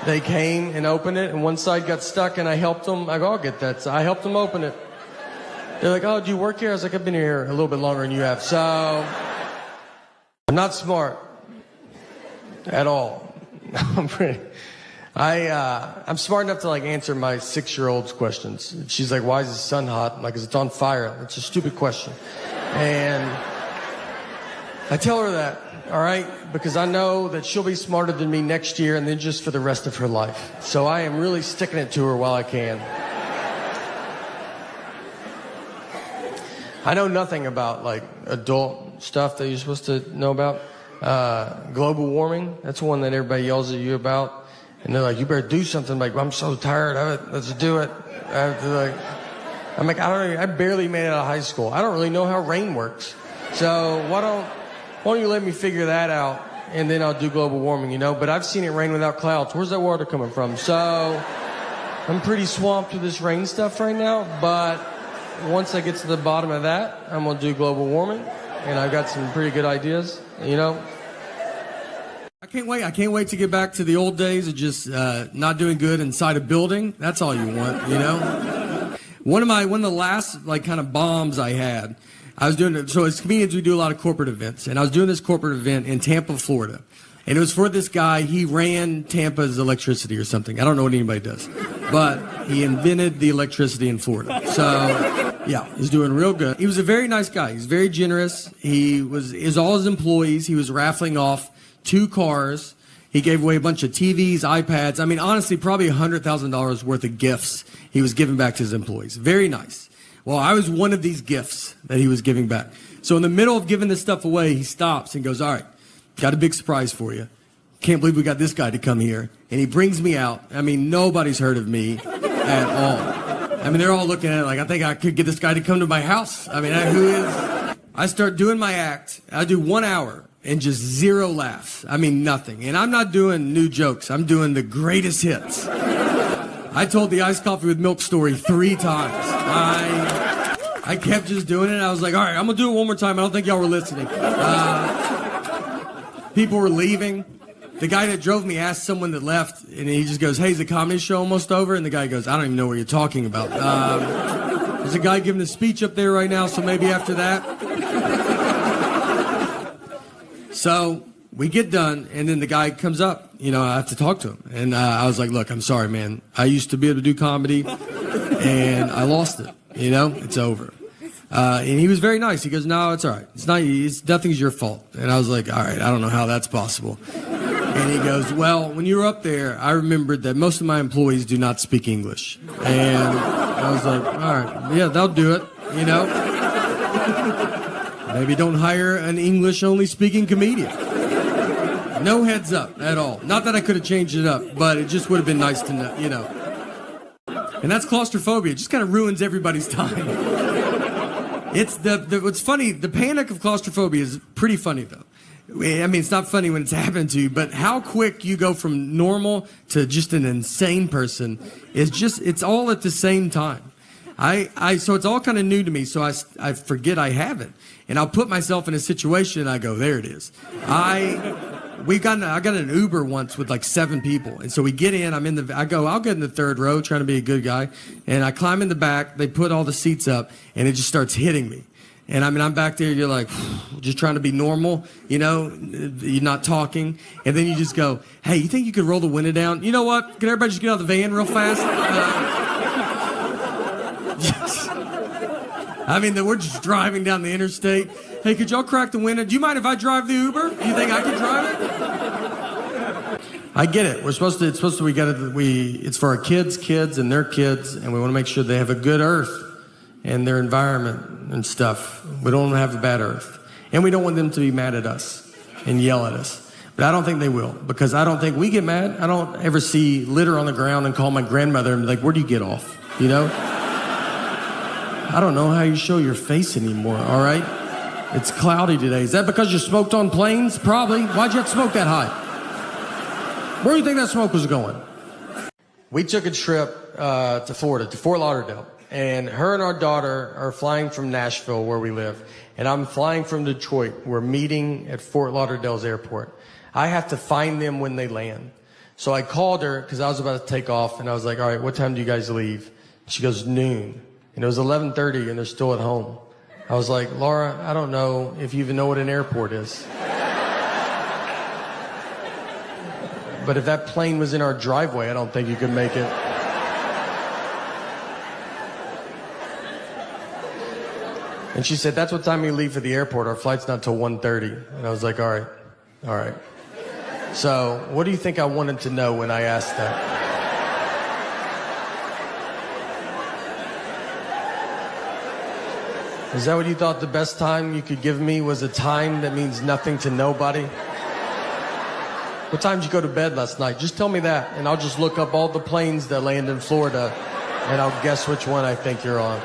they came and opened it, and one side got stuck, and I helped them. I go, I'll get that. So I helped them open it. They're like, oh, do you work here? I was like, I've been here a little bit longer than you have. So I'm not smart at all. I'm smart enough to like answer my 6-year-old's questions. She's like, why is the sun hot? I'm like, 'cause it's on fire. That's a stupid question. And I tell her that, all right, because I know that she'll be smarter than me next year and then just for the rest of her life. So I am really sticking it to her while I can. I know nothing about like adult stuff that you're supposed to know about. Global warming, that's one that everybody yells at you about. And they're like, you better do something. I'm like, I'm so tired of it. Let's do it. I'm like, I barely made it out of high school. I don't really know how rain works. So why don't you let me figure that out, and then I'll do global warming, you know? But I've seen it rain without clouds. Where's that water coming from? So I'm pretty swamped with this rain stuff right now, but once I get to the bottom of that, I'm going to do global warming, and I've got some pretty good ideas, you know? I can't wait. I can't wait to get back to the old days of just not doing good inside a building. That's all you want, you know? One of the last like kind of bombs I had, I was doing it. So as comedians, we do a lot of corporate events, and I was doing this corporate event in Tampa, Florida. And it was for this guy. He ran Tampa's electricity or something. I don't know what anybody does. But he invented the electricity in Florida. So, yeah, he's doing real good. He was a very nice guy. He's very generous. Is all his employees. He was raffling off 2 cars. He gave away a bunch of TVs, iPads. I mean, honestly, probably $100,000 worth of gifts he was giving back to his employees. Very nice. Well, I was one of these gifts that he was giving back. So in the middle of giving this stuff away, he stops and goes, all right, got a big surprise for you. Can't believe we got this guy to come here. And he brings me out. I mean, nobody's heard of me at all. I mean, they're all looking at it like, I think I could get this guy to come to my house. I mean, who is? I start doing my act. I do 1 hour. And just 0 laughs. I mean, nothing. And I'm not doing new jokes. I'm doing the greatest hits. I told the iced coffee with milk story 3 times. I kept just doing it. I was like, all right, I'm going to do it one more time. I don't think y'all were listening. People were leaving. The guy that drove me asked someone that left, and he just goes, hey, is the comedy show almost over? And the guy goes, I don't even know what you're talking about. There's a guy giving a speech up there right now, so maybe after that. So we get done, and then the guy comes up. You know, I have to talk to him. And I was like, look, I'm sorry, man. I used to be able to do comedy, and I lost it. You know, it's over. And he was very nice. He goes, no, it's all right. Nothing's your fault. And I was like, all right, I don't know how that's possible. And he goes, well, when you were up there, I remembered that most of my employees do not speak English. And I was like, all right, yeah, they'll do it, you know. Maybe don't hire an English-only speaking comedian. No heads up at all. Not that I could have changed it up, but it just would have been nice to know, you know. And that's claustrophobia. It just kind of ruins everybody's time. It's what's funny, the panic of claustrophobia is pretty funny, though. I mean, it's not funny when it's happening to you, but how quick you go from normal to just an insane person is just, it's all at the same time. So it's all kind of new to me, so I forget I have it. And I'll put myself in a situation and I go, there it is. I got an Uber once with like 7 people. And so we get in, I'll get in the 3rd row trying to be a good guy. And I climb in the back, they put all the seats up and it just starts hitting me. And I mean, I'm back there, you're like, just trying to be normal, you know, you're not talking. And then you just go, hey, you think you could roll the window down? You know what? Can everybody just get out of the van real fast? I mean, we're just driving down the interstate. Hey, could y'all crack the window? Do you mind if I drive the Uber? Do you think I can drive it? I get it. It's for our kids and their kids, and we want to make sure they have a good earth and their environment and stuff. We don't want to have a bad earth. And we don't want them to be mad at us and yell at us. But I don't think they will, because I don't think we get mad. I don't ever see litter on the ground and call my grandmother and be like, where do you get off? You know? I don't know how you show your face anymore, all right? It's cloudy today. Is that because you smoked on planes? Probably. Why'd you have to smoke that high? Where do you think that smoke was going? We took a trip to Florida, to Fort Lauderdale. And her and our daughter are flying from Nashville, where we live. And I'm flying from Detroit. We're meeting at Fort Lauderdale's airport. I have to find them when they land. So I called her because I was about to take off. And I was like, all right, what time do you guys leave? She goes, noon. And it was 11:30 and they're still at home. I was like, Laura, I don't know if you even know what an airport is. But if that plane was in our driveway, I don't think you could make it. And she said, that's what time you leave for the airport. Our flight's not till 1:30. And I was like, all right. So what do you think I wanted to know when I asked that? Is that what you thought the best time you could give me was a time that means nothing to nobody? What time did you go to bed last night? Just tell me that, and I'll just look up all the planes that land in Florida, and I'll guess which one I think you're on.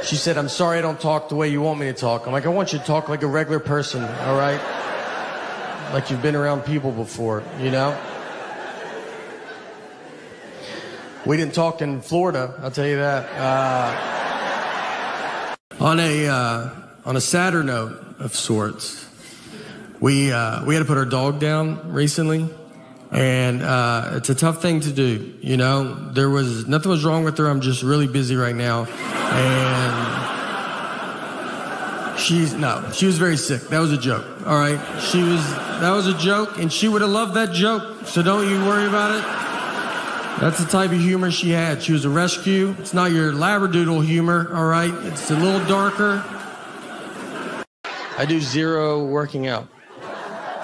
She said, I'm sorry I don't talk the way you want me to talk. I'm like, I want you to talk like a regular person, all right? Like you've been around people before, you know? We didn't talk in Florida, I'll tell you that. On a sadder note of sorts, we had to put our dog down recently, and it's a tough thing to do. You know, nothing was wrong with her. I'm just really busy right now, and She was very sick. That was a joke. All right. That was a joke, and she would have loved that joke. So don't you worry about it. That's the type of humor she had. She was a rescue. It's not your labradoodle humor, all right? It's a little darker. I do zero working out.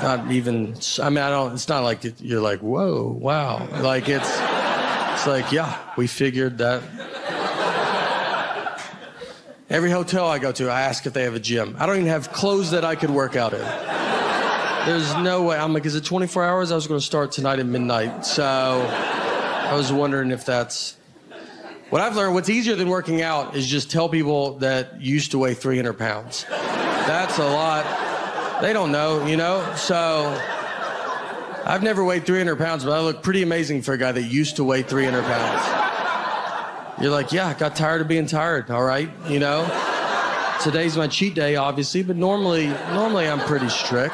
Not even, I mean, it's not like you're like, whoa, wow. Like, it's like, yeah, we figured that. Every hotel I go to, I ask if they have a gym. I don't even have clothes that I could work out in. There's no way. I'm like, is it 24 hours? I was going to start tonight at midnight. So I was wondering if that's... What I've learned, what's easier than working out is just tell people that you used to weigh 300 pounds. That's a lot. They don't know, you know? So I've never weighed 300 pounds, but I look pretty amazing for a guy that used to weigh 300 pounds. You're like, yeah, I got tired of being tired, all right? You know? Today's my cheat day, obviously, but normally I'm pretty strict.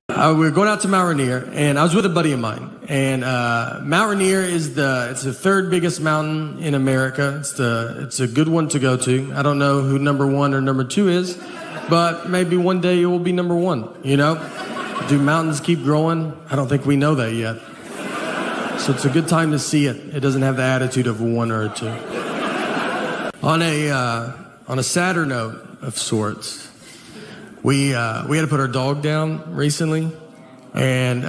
We were going out to Mount Rainier, and I was with a buddy of mine. And Mount Rainier it's the third biggest mountain in America. It's a good one to go to. I don't know who number one or number two is, but maybe one day it will be number one, you know? Do mountains keep growing? I don't think we know that yet. So it's a good time to see it. It doesn't have the attitude of a one or a two. On a sadder note of sorts, we had to put our dog down recently, and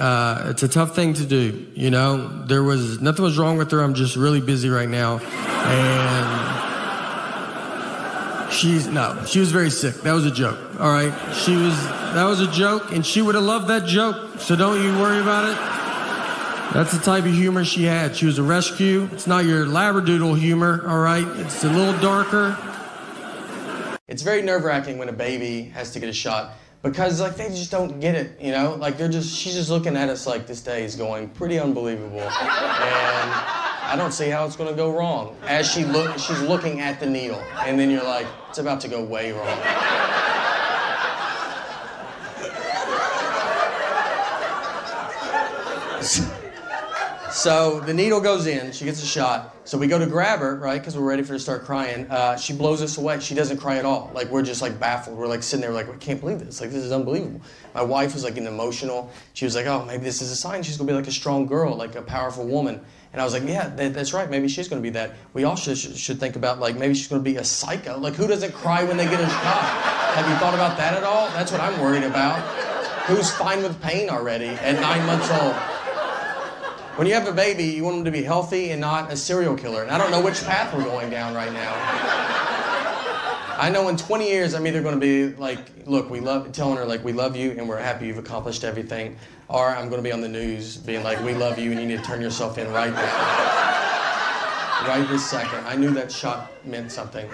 it's a tough thing to do. You know, nothing was wrong with her. I'm just really busy right now, and she was very sick. That was a joke. All right, that was a joke, and she would have loved that joke. So don't you worry about it. That's the type of humor she had. She was a rescue. It's not your labradoodle humor, all right? It's a little darker. It's very nerve-wracking when a baby has to get a shot because, like, they just don't get it, you know? Like, she's just looking at us like this day is going pretty unbelievable. And I don't see how it's going to go wrong. As she's looking at the needle, and then you're like, it's about to go way wrong. So the needle goes in, she gets a shot. So we go to grab her, right, because we're ready for her to start crying. She blows us away. She doesn't cry at all. Like, we're just, like, baffled. We're, like, sitting there, like, we can't believe this. Like, this is unbelievable. My wife was, like, getting emotional. She was like, oh, maybe this is a sign she's going to be, like, a strong girl, like a powerful woman. And I was like, yeah, that's right. Maybe she's going to be that. We all should think about, like, maybe she's going to be a psycho. Like, who doesn't cry when they get a shot? Have you thought about that at all? That's what I'm worried about. Who's fine with pain already at 9 months old? When you have a baby, you want them to be healthy and not a serial killer. And I don't know which path we're going down right now. I know in 20 years, I'm either going to be like, look, telling her, like, we love you and we're happy you've accomplished everything. Or I'm going to be on the news being like, we love you and you need to turn yourself in right now. Right this second. I knew that shot meant something.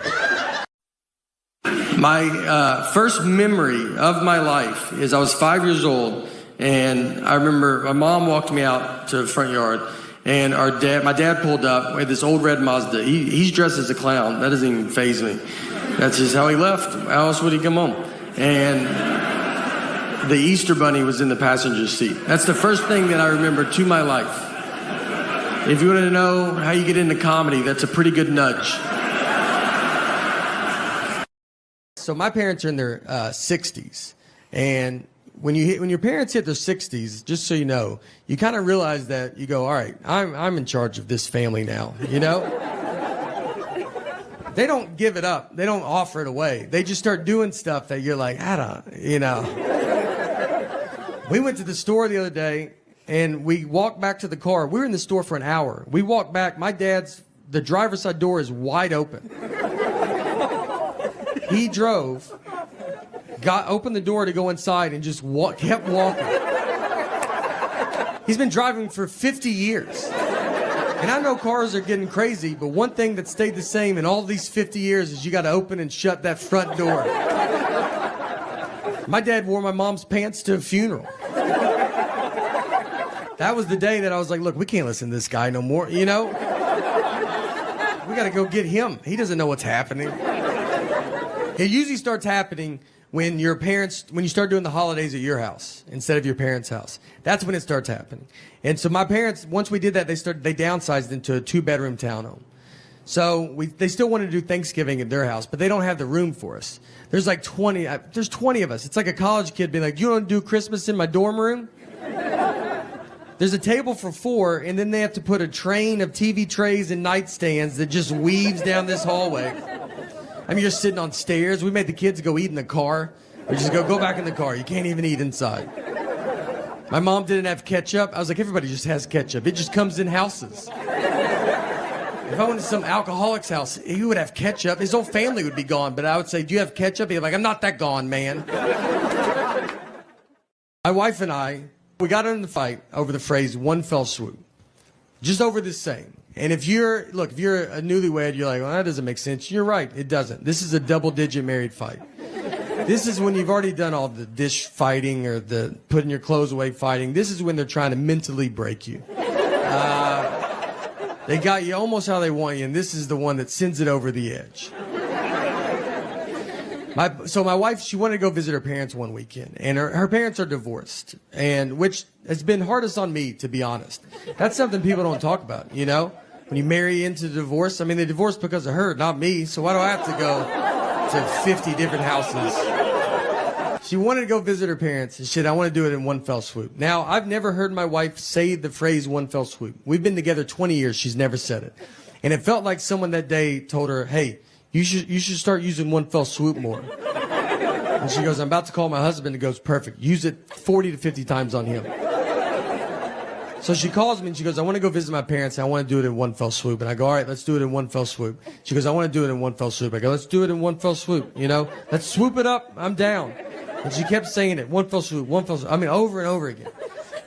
My first memory of my life is I was 5 years old. And I remember my mom walked me out to the front yard, and my dad pulled up with this old red Mazda. He's dressed as a clown. That doesn't even faze me. That's just how he left. How else would he come home? And the Easter Bunny was in the passenger seat. That's the first thing that I remember to my life. If you want to know how you get into comedy, that's a pretty good nudge. So my parents are in their 60s, and when your parents hit their 60s, just so you know, you kind of realize that you go, all right, I'm in charge of this family now, you know? They don't give it up. They don't offer it away. They just start doing stuff that you're like, I don't, you know. We went to the store the other day, and we walked back to the car. We were in the store for an hour. We walked back. The driver's side door is wide open. He drove, opened the door to go inside, and just kept walking. He's been driving for 50 years. And I know cars are getting crazy, but one thing that stayed the same in all these 50 years is you got to open and shut that front door. My dad wore my mom's pants to a funeral. That was the day that I was like, look, we can't listen to this guy no more, you know? We got to go get him. He doesn't know what's happening. It usually starts happening when you start doing the holidays at your house instead of your parents' house. That's when it starts happening. And so my parents, once we did that, they downsized into a 2-bedroom townhome. So they still want to do Thanksgiving at their house, but they don't have the room for us. There's like 20 of us. It's like a college kid being like, you want to do Christmas in my dorm room? There's a table for 4, and then they have to put a train of TV trays and nightstands that just weaves down this hallway. I mean, you're sitting on stairs. We made the kids go eat in the car. We just go back in the car. You can't even eat inside. My mom didn't have ketchup. I was like, everybody just has ketchup. It just comes in houses. If I went to some alcoholic's house, he would have ketchup. His whole family would be gone. But I would say, do you have ketchup? He'd be like, I'm not that gone, man. My wife and I, we got in the fight over the phrase one fell swoop. Just over this saying. And if you're a newlywed, you're like, well, that doesn't make sense. You're right. It doesn't. This is a double-digit married fight. This is when you've already done all the dish fighting or the putting your clothes away fighting. This is when they're trying to mentally break you. They got you almost how they want you, and this is the one that sends it over the edge. My wife, she wanted to go visit her parents one weekend, and her parents are divorced, and which has been hardest on me, to be honest. That's something people don't talk about, you know? When you marry into divorce, I mean, they divorced because of her, not me, so why do I have to go to 50 different houses? She wanted to go visit her parents, and shit, I want to do it in one fell swoop. Now, I've never heard my wife say the phrase one fell swoop. We've been together 20 years, she's never said it. And it felt like someone that day told her, hey, you should start using one fell swoop more. And she goes, I'm about to call my husband. It goes, perfect. Use it 40 to 50 times on him. So she calls me and she goes, I want to go visit my parents. And I want to do it in one fell swoop. And I go, all right, let's do it in one fell swoop. She goes, I want to do it in one fell swoop. I go, let's do it in one fell swoop. You know, let's swoop it up. I'm down. And she kept saying it, one fell swoop, one fell swoop. I mean, over and over again.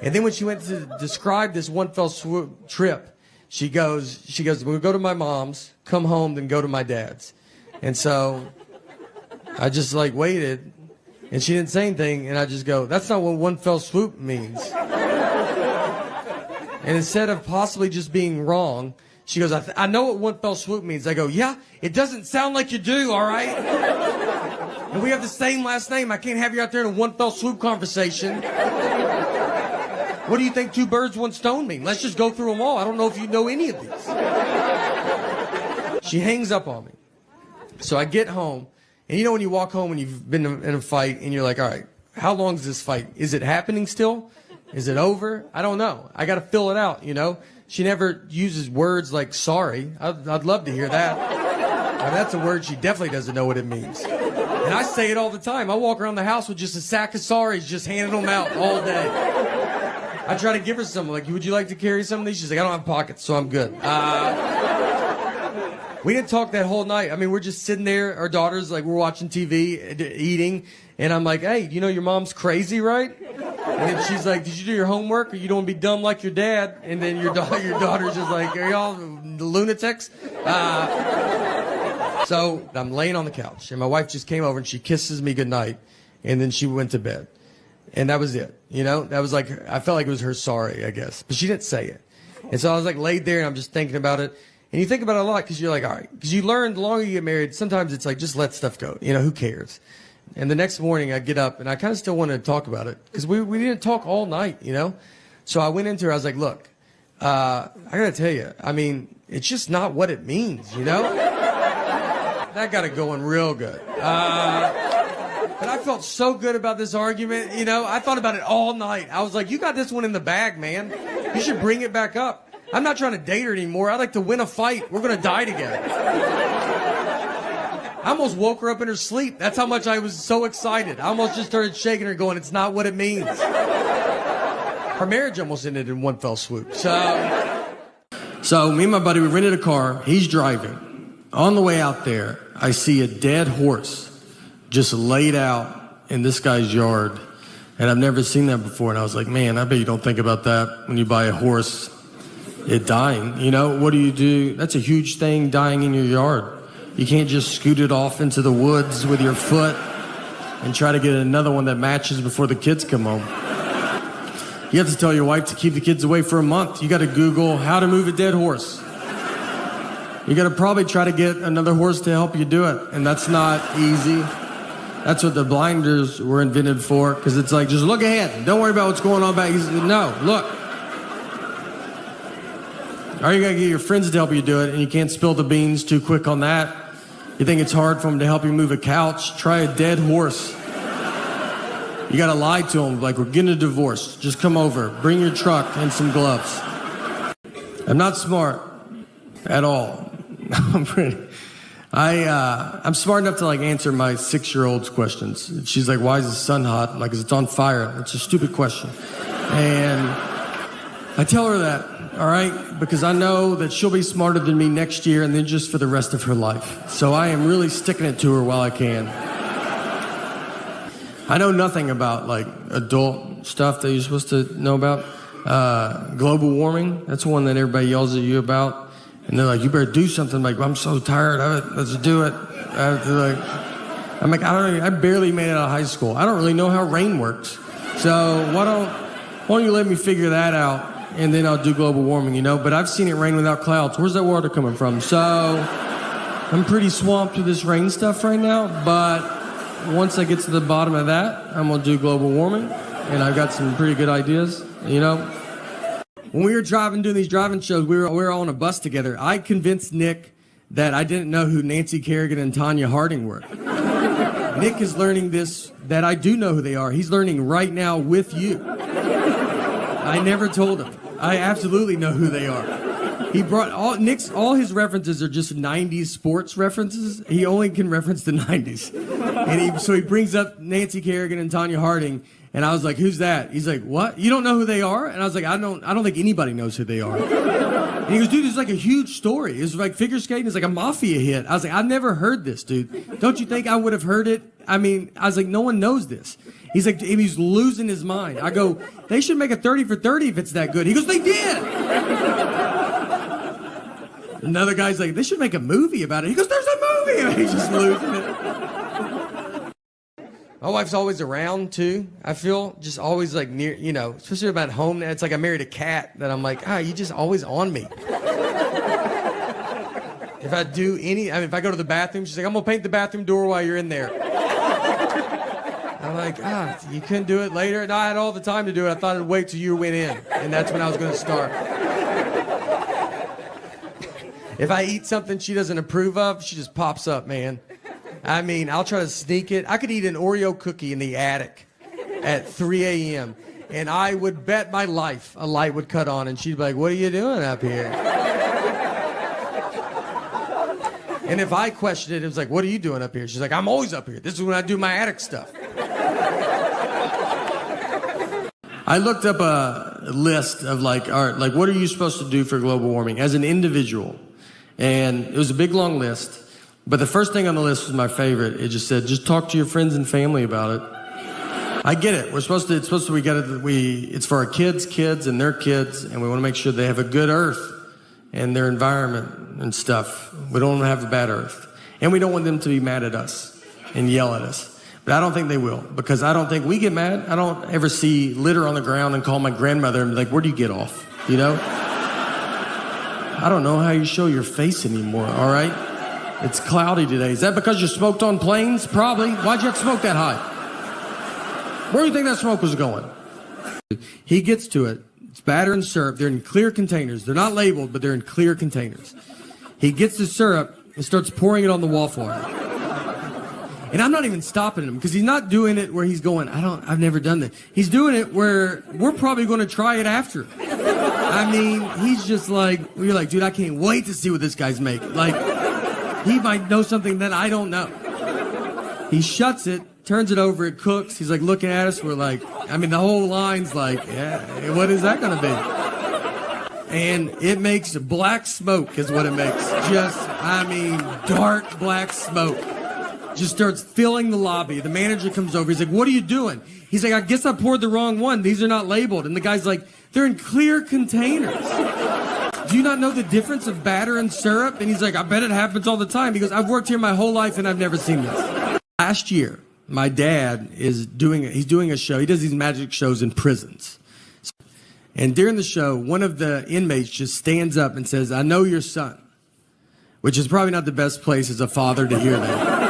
And then when she went to describe this one fell swoop trip, she goes, we'll go to my mom's, come home, then go to my dad's. And so I just like waited, and she didn't say anything, and I just go, that's not what one fell swoop means. And instead of possibly just being wrong, she goes, I know what one fell swoop means. I go, yeah, it doesn't sound like you do, all right? And we have the same last name. I can't have you out there in a one fell swoop conversation. What do you think two birds, one stone mean? Let's just go through them all. I don't know if you know any of these. She hangs up on me. So I get home, and you know when you walk home and you've been in a fight, and you're like, all right, how long is this fight? Is it happening still? Is it over? I don't know. I got to fill it out, you know? She never uses words like sorry. I'd love to hear that. Now, that's a word she definitely doesn't know what it means. And I say it all the time. I walk around the house with just a sack of sorries, just handing them out all day. I try to give her some, like, would you like to carry some of these? She's like, I don't have pockets, so I'm good. We didn't talk that whole night. I mean, we're just sitting there, our daughters, like, we're watching TV, eating, and I'm like, hey, you know your mom's crazy, right? And then she's like, did you do your homework, or you don't want to be dumb like your dad? And then your daughter's just like, are y'all lunatics? So I'm laying on the couch, and my wife just came over, and she kisses me goodnight, and then she went to bed. And that was it, you know? That was like, I felt like it was her sorry, I guess. But she didn't say it. And so I was like laid there, and I'm just thinking about it. And you think about it a lot because you're like, all right. Because you learn the longer you get married, sometimes it's like, just let stuff go. You know, who cares? And the next morning I get up, and I kind of still wanted to talk about it because we didn't talk all night, you know? So I went into her, I was like, look, I got to tell you, I mean, it's just not what it means, you know? That got it going real good. But I felt so good about this argument, you know? I thought about it all night. I was like, you got this one in the bag, man. You should bring it back up. I'm not trying to date her anymore. I'd like to win a fight. We're going to die together. I almost woke her up in her sleep. That's how much I was so excited. I almost just started shaking her going, it's not what it means. Our marriage almost ended in one fell swoop. So me and my buddy, we rented a car. He's driving. On the way out there, I see a dead horse just laid out in this guy's yard. And I've never seen that before. And I was like, man, I bet you don't think about that when you buy a horse. It dying, you know, what do? That's a huge thing, dying in your yard. You can't just scoot it off into the woods with your foot and try to get another one that matches before the kids come home. You have to tell your wife to keep the kids away for a month. You got to Google how to move a dead horse. You got to probably try to get another horse to help you do it, and that's not easy. That's what the blinders were invented for, because it's like, just look ahead. Don't worry about what's going on back. No, look. All Or you got to get your friends to help you do it, and you can't spill the beans too quick on that. You think it's hard for them to help you move a couch? Try a dead horse. You got to lie to them, like, we're getting a divorce. Just come over. Bring your truck and some gloves. I'm not smart at all. I'm smart enough to, like, answer my 6-year-old's questions. She's like, why is the sun hot? Like, 'cause it's on fire. It's a stupid question. And I tell her that, all right, because I know that she'll be smarter than me next year and then just for the rest of her life. So I am really sticking it to her while I can. I know nothing about, like, adult stuff that you're supposed to know about. Global warming, that's one that everybody yells at you about. And they're like, you better do something. I'm like, I'm so tired of it. Let's do it. I'm like, I barely made it out of high school. I don't really know how rain works. So why don't you let me figure that out, and then I'll do global warming, you know? But I've seen it rain without clouds. Where's that water coming from? So I'm pretty swamped with this rain stuff right now. But once I get to the bottom of that, I'm going to do global warming. And I've got some pretty good ideas, you know? When we were doing these driving shows, we were all on a bus together. I convinced Nick that I didn't know who Nancy Kerrigan and Tanya Harding were. Nick is learning this, that I do know who they are. He's learning right now with you. I never told him. I absolutely know who they are. He brought all his references are just 90s sports references. He only can reference the 90s. And so he brings up Nancy Kerrigan and Tanya Harding. And I was like, who's that? He's like, what? You don't know who they are? And I was like, I don't think anybody knows who they are. And he goes, dude, it's like a huge story. It's like figure skating is like a mafia hit. I was like, I've never heard this, dude. Don't you think I would have heard it? I mean, I was like, no one knows this. He's like, he's losing his mind. I go, they should make a 30 for 30 if it's that good. He goes, they did. Another guy's like, they should make a movie about it. He goes, there's a movie. And he's just losing it. My wife's always around, too, I feel. Just always, like, near, you know, especially about home. It's like I married a cat that I'm like, you just always on me. If I do if I go to the bathroom, she's like, I'm going to paint the bathroom door while you're in there. I'm like, you couldn't do it later? No, I had all the time to do it. I thought I'd wait till you went in, and that's when I was going to start. If I eat something she doesn't approve of, she just pops up, man. I mean, I'll try to sneak it. I could eat an Oreo cookie in the attic at 3 a.m., and I would bet my life a light would cut on, and she'd be like, what are you doing up here? And if I questioned it, it was like, what are you doing up here? She's like, I'm always up here. This is when I do my attic stuff. I looked up a list of, like, all right, like, what are you supposed to do for global warming as an individual? And it was a big, long list. But the first thing on the list was my favorite. It just said, just talk to your friends and family about it. I get it. It's for our kids and their kids, and we want to make sure they have a good earth and their environment and stuff. We don't want to have a bad earth. And we don't want them to be mad at us and yell at us. But I don't think they will, because I don't think we get mad. I don't ever see litter on the ground and call my grandmother and be like, where do you get off? You know? I don't know how you show your face anymore, all right? It's cloudy today. Is that because you smoked on planes? Probably. Why'd you have to smoke that high? Where do you think that smoke was going? He gets to it. It's batter and syrup. They're in clear containers. They're not labeled, but they're in clear containers. He gets the syrup and starts pouring it on the wall for him. And I'm not even stopping him, because he's not doing it where he's going, I've never done that. He's doing it where we're probably going to try it after. I mean, he's just like, you're like, dude, I can't wait to see what this guy's making. Like, he might know something that I don't know. He shuts it, turns it over, it cooks. He's like looking at us. We're like, I mean, the whole line's like, yeah, what is that going to be? And it makes black smoke is what it makes. Dark black smoke. Just starts filling the lobby. The manager comes over. He's like, what are you doing? He's like, I guess I poured the wrong one. These are not labeled. And the guy's like, they're in clear containers. Do you not know the difference of batter and syrup? And he's like, I bet it happens all the time. He goes, I've worked here my whole life and I've never seen this. Last year, my dad he's doing a show. He does these magic shows in prisons. And during the show, one of the inmates just stands up and says, I know your son, which is probably not the best place as a father to hear that.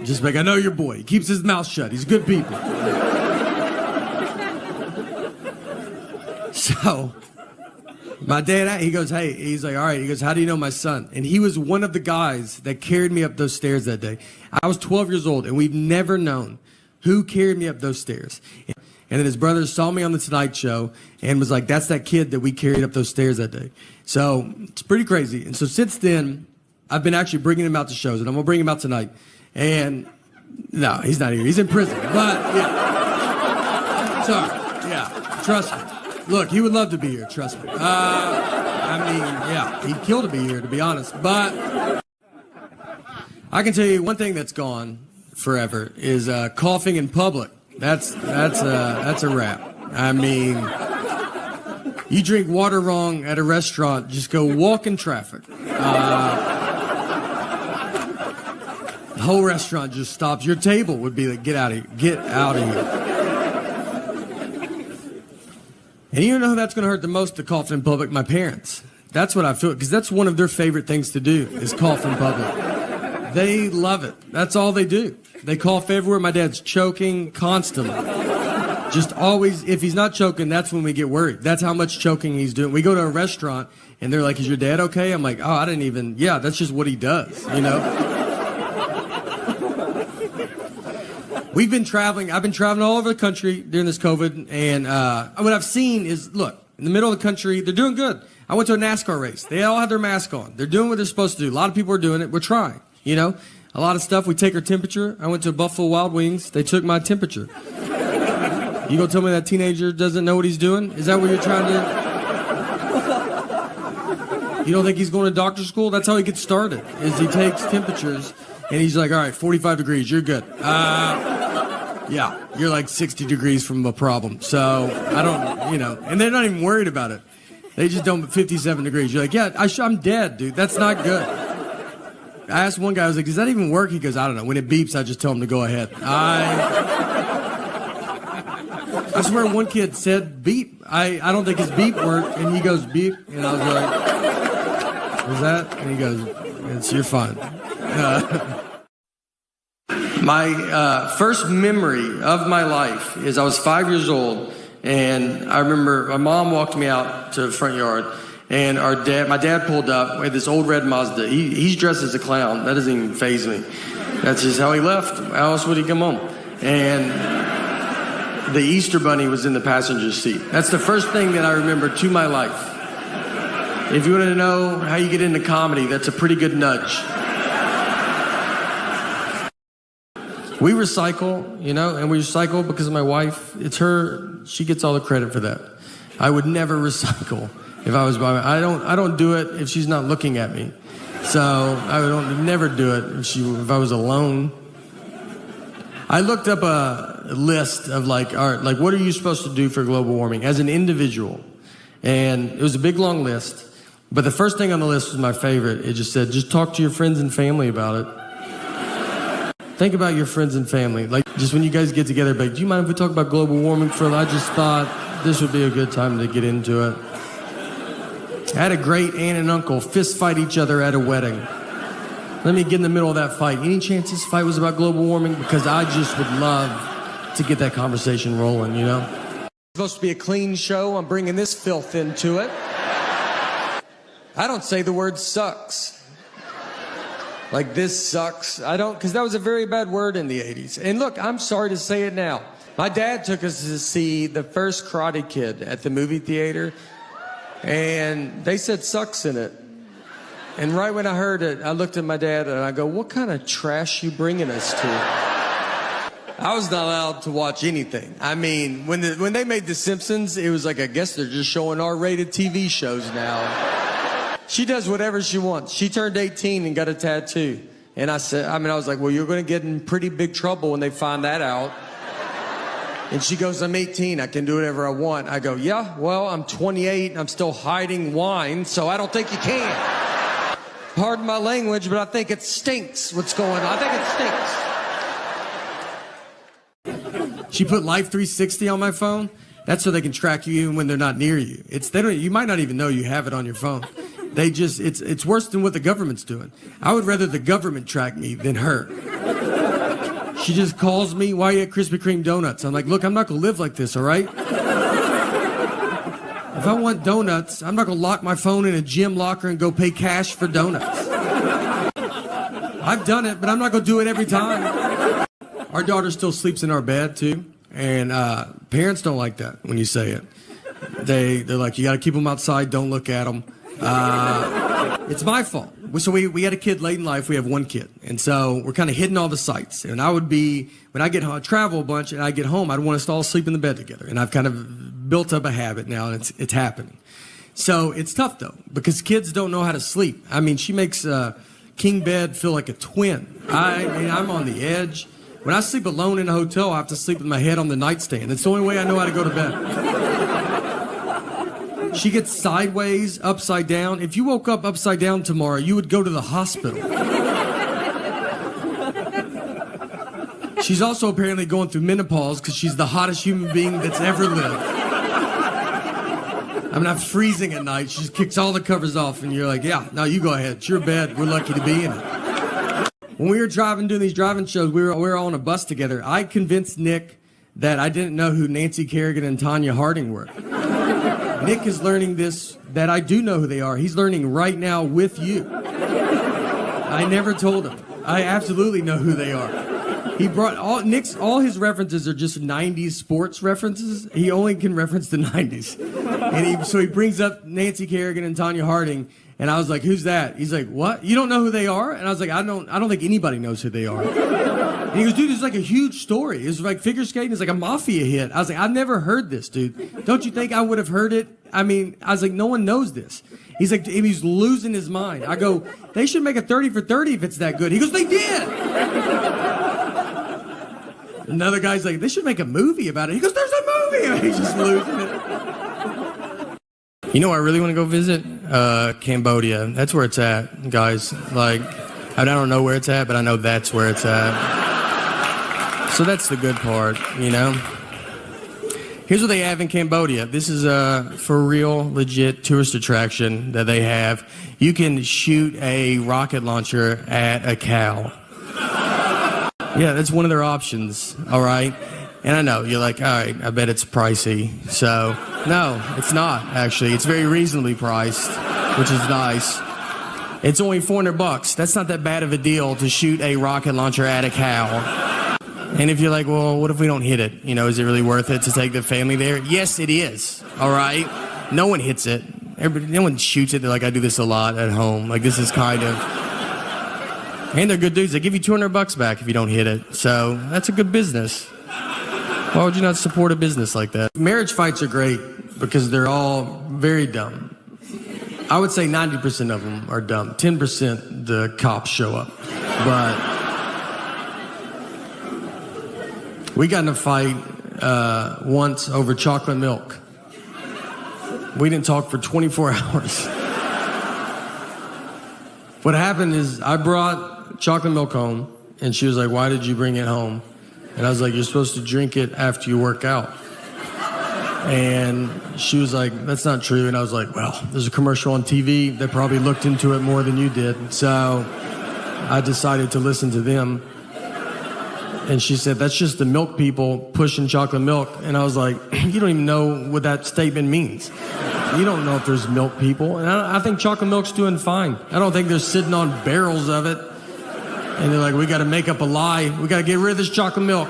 Just like, I know your boy. He keeps his mouth shut. He's good people. So My dad, he goes, hey, he's like, all right. He goes, how do you know my son? And he was one of the guys that carried me up those stairs that day. I was 12 years old, and we've never known who carried me up those stairs. And then his brother saw me on the Tonight Show and was like, that's that kid that we carried up those stairs that day. So it's pretty crazy. And so since then, I've been actually bringing him out to shows, and I'm going to bring him out tonight. And no, he's not here. He's in prison. But, yeah. Sorry. Yeah. Trust me. Look, he would love to be here. Trust me. I mean, yeah, he'd kill to be here, to be honest. But I can tell you one thing that's gone forever is coughing in public. That's a wrap. I mean, you drink water wrong at a restaurant, just go walk in traffic. The whole restaurant just stops. Your table would be like, get out of here. Get out of here. And you know who that's going to hurt the most to cough in public? My parents. That's what I feel, because that's one of their favorite things to do is cough in public. They love it. That's all they do. They cough everywhere. My dad's choking constantly. Just always, if he's not choking, that's when we get worried. That's how much choking he's doing. We go to a restaurant, and they're like, is your dad okay? I'm like, oh, I didn't even, yeah, that's just what he does, you know? We've been traveling. I've been traveling all over the country during this COVID, and what I've seen is, look, in the middle of the country, they're doing good. I went to a NASCAR race. They all have their mask on. They're doing what they're supposed to do. A lot of people are doing it. We're trying, you know? A lot of stuff. We take our temperature. I went to Buffalo Wild Wings. They took my temperature. You gonna tell me that teenager doesn't know what he's doing? Is that what you're trying to... You don't think he's going to doctor school? That's how he gets started, is he takes temperatures, and he's like, all right, 45 degrees, you're good. Yeah, you're like 60 degrees from a problem. So, I don't, you know, and they're not even worried about it. They just don't, 57 degrees. You're like, yeah, I'm dead, dude. That's not good. I asked one guy, I was like, does that even work? He goes, I don't know. When it beeps, I just tell him to go ahead. I swear one kid said beep. I don't think his beep worked, and he goes beep, and I was like, was that? And he goes, you're fine. My first memory of my life is I was 5 years old, and I remember my mom walked me out to the front yard, and my dad pulled up with this old red Mazda. He's dressed as a clown. That doesn't even faze me. That's just how he left. How else would he come home? And the Easter Bunny was in the passenger seat. That's the first thing that I remember to my life. If you want to know how you get into comedy, that's a pretty good nudge. We recycle, you know, and we recycle because of my wife. It's her, she gets all the credit for that. I would never recycle if I was by I don't do it if she's not looking at me. So I would never do it if I was alone. I looked up a list of like what are you supposed to do for global warming as an individual? And it was a big long list. But the first thing on the list was my favorite. It just said, just talk to your friends and family about it. Think about your friends and family. Like, just when you guys get together, like, do you mind if we talk about global warming for a little? I just thought this would be a good time to get into it. I had a great aunt and uncle fist fight each other at a wedding. Let me get in the middle of that fight. Any chance this fight was about global warming? Because I just would love to get that conversation rolling, you know? It's supposed to be a clean show. I'm bringing this filth into it. I don't say the word sucks. Like, this sucks. I don't, because that was a very bad word in the 80s. And look, I'm sorry to say it now. My dad took us to see the first Karate Kid at the movie theater, and they said sucks in it. And right when I heard it, I looked at my dad and I go, what kind of trash you bringing us to? I was not allowed to watch anything. I mean, when they made The Simpsons, it was like, I guess they're just showing R-rated TV shows now. She does whatever she wants. She turned 18 and got a tattoo. And I was like, well, you're going to get in pretty big trouble when they find that out. And she goes, I'm 18. I can do whatever I want. I go, yeah, well, I'm 28 and I'm still hiding wine, so I don't think you can. Pardon my language, but I think it stinks what's going on. I think it stinks. She put Life 360 on my phone. That's so they can track you even when they're not near you. You might not even know you have it on your phone. It's worse than what the government's doing. I would rather the government track me than her. She just calls me, why are you at Krispy Kreme donuts? I'm like, look, I'm not going to live like this, all right? If If I want donuts, I'm not going to lock my phone in a gym locker and go pay cash for donuts. I've done it, but I'm not going to do it every time. Our daughter still sleeps in our bed, too. And parents don't like that when you say it. They're like, you got to keep them outside. Don't look at them. It's my fault. So we had a kid late in life. We have one kid. And so we're kind of hitting all the sights. And I would be, when I get home, travel a bunch and I get home, I'd want us to all sleep in the bed together. And I've kind of built up a habit now, and it's happening. So it's tough, though, because kids don't know how to sleep. I mean, she makes king bed feel like a twin. I'm on the edge. When I sleep alone in a hotel, I have to sleep with my head on the nightstand. It's the only way I know how to go to bed. She gets sideways, upside down. If you woke up upside down tomorrow, you would go to the hospital. She's also apparently going through menopause because she's the hottest human being that's ever lived. I mean, I'm freezing at night. She just kicks all the covers off, and you're like, yeah, no, you go ahead. It's your bed. We're lucky to be in it. When we were doing these driving shows, we were all on a bus together. I convinced Nick that I didn't know who Nancy Kerrigan and Tanya Harding were. Nick is learning this, that I do know who they are. He's learning right now with you. I never told him. I absolutely know who they are. He brought all his references are just 90s sports references. He only can reference the 90s. And so he brings up Nancy Kerrigan and Tanya Harding. And I was like, who's that? He's like, what? You don't know who they are? And I was like, I don't think anybody knows who they are. And he goes, dude, this is like a huge story. It's like figure skating is like a mafia hit. I was like, I've never heard this, dude. Don't you think I would have heard it? I mean, I was like, no one knows this. He's like, he's losing his mind. I go, they should make a 30 for 30 if it's that good. He goes, they did. Another guy's like, they should make a movie about it. He goes, there's a movie. He's just losing it. You know where I really want to go visit? Cambodia. That's where it's at, guys. Like, I don't know where it's at, but I know that's where it's at. So that's the good part, you know? Here's what they have in Cambodia. This is a for real, legit tourist attraction that they have. You can shoot a rocket launcher at a cow. Yeah, that's one of their options, all right? And I know, you're like, all right, I bet it's pricey. So, no, it's not, actually. It's very reasonably priced, which is nice. It's only $400. That's not that bad of a deal to shoot a rocket launcher at a cow. And if you're like, well, what if we don't hit it? You know, is it really worth it to take the family there? Yes, it is, all right? No one hits it. No one shoots it. They're like, I do this a lot at home. Like, this is kind of... And they're good dudes. They give you $200 back if you don't hit it. So that's a good business. Why would you not support a business like that? Marriage fights are great because they're all very dumb. I would say 90% of them are dumb. 10% the cops show up. But we got in a fight once over chocolate milk. We didn't talk for 24 hours. What happened is I brought chocolate milk home, and she was like, why did you bring it home? And I was like, you're supposed to drink it after you work out. And she was like, that's not true. And I was like, well, there's a commercial on TV that probably looked into it more than you did. So I decided to listen to them. And she said, that's just the milk people pushing chocolate milk. And I was like, you don't even know what that statement means. You don't know if there's milk people. And I think chocolate milk's doing fine. I don't think they're sitting on barrels of it. And they're like, we got to make up a lie. We got to get rid of this chocolate milk.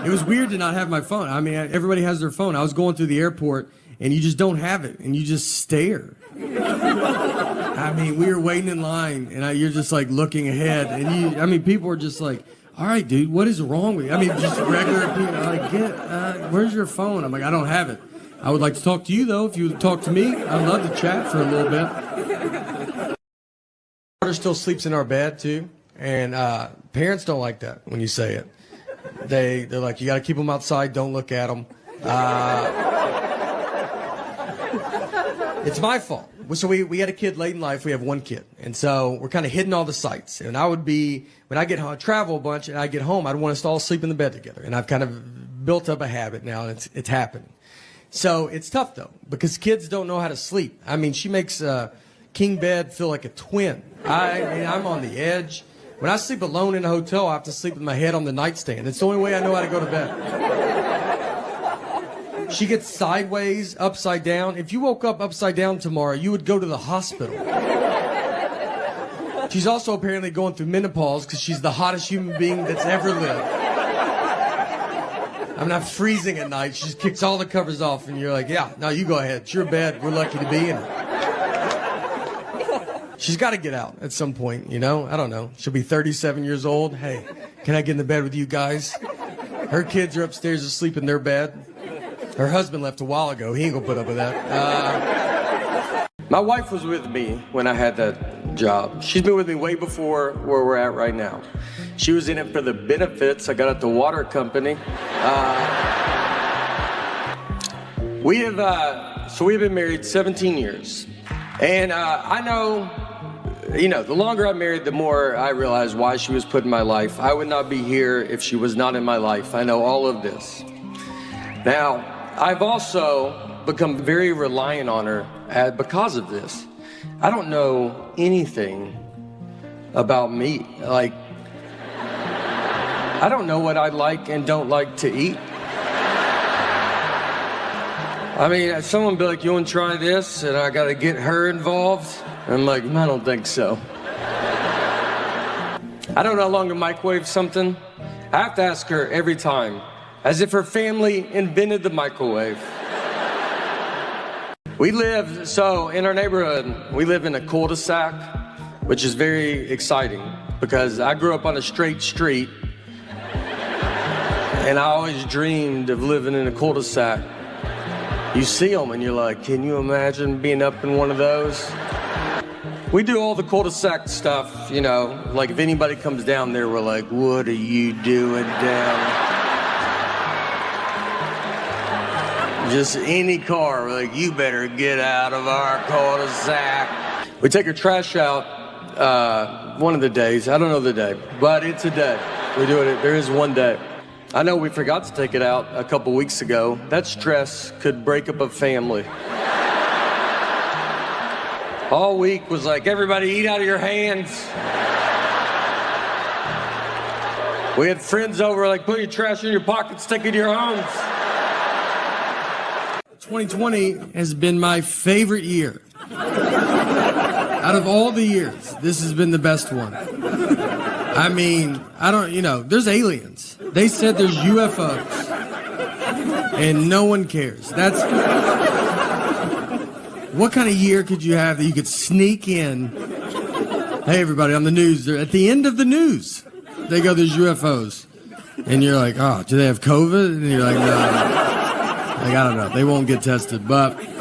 It was weird to not have my phone. I mean, everybody has their phone. I was going through the airport, and you just don't have it, and you just stare. I mean, we were waiting in line, and you're just, like, looking ahead. And people are just like, all right, dude, what is wrong with you? I mean, just regular people. Like, where's your phone? I'm like, I don't have it. I would like to talk to you, though, if you would talk to me. I'd love to chat for a little bit. My daughter still sleeps in our bed, too. And parents don't like that when you say it. They're like, you got to keep them outside. Don't look at them. It's my fault. So we had a kid late in life. We have one kid. And so we're kind of hitting all the sights. And I would be, when I get home, travel a bunch and I get home, I'd want us to all sleep in the bed together. And I've kind of built up a habit now, and it's happening. So it's tough, though, because kids don't know how to sleep. I mean, she makes king bed feel like a twin. I'm on the edge. When I sleep alone in a hotel, I have to sleep with my head on the nightstand. It's the only way I know how to go to bed. She gets sideways, upside down. If you woke up upside down tomorrow, you would go to the hospital. She's also apparently going through menopause because she's the hottest human being that's ever lived. I'm not freezing at night. She just kicks all the covers off, and you're like, yeah, no, you go ahead. It's your bed. We're lucky to be in it. She's got to get out at some point, you know? I don't know. She'll be 37 years old. Hey, can I get in the bed with you guys? Her kids are upstairs asleep in their bed. Her husband left a while ago. He ain't gonna put up with that. My wife was with me when I had that job. She's been with me way before where we're at right now. She was in it for the benefits. I got at the water company. We've been married 17 years. And I know, you know, the longer I'm married, the more I realize why she was put in my life. I would not be here if she was not in my life. I know all of this. Now, I've also become very reliant on her because of this. I don't know anything about me. Like, I don't know what I like and don't like to eat. I mean, someone be like, you want to try this? And I got to get her involved. And I'm like, I don't think so. I don't know how long to microwave something. I have to ask her every time, as if her family invented the microwave. In our neighborhood, we live in a cul-de-sac, which is very exciting because I grew up on a straight street and I always dreamed of living in a cul-de-sac. You see them and you're like, can you imagine being up in one of those? We do all the cul-de-sac stuff, you know, like if anybody comes down there, we're like, what are you doing down? Just any car, we're like, you better get out of our cul-de-sac. We take our trash out one of the days, I don't know the day, but it's a day. We do it, there is one day. I know we forgot to take it out a couple weeks ago. That stress could break up a family. All week was like, everybody eat out of your hands. We had friends over like, put your trash in your pockets, take it to your homes. 2020 has been my favorite year. Out of all the years, this has been the best one. I mean, there's aliens. They said there's UFOs. And no one cares. What kind of year could you have that you could sneak in? Hey, everybody, on the news, they're at the end of the news, they go, there's UFOs. And you're like, oh, do they have COVID? And you're like, no. Like, I don't know. They won't get tested. But it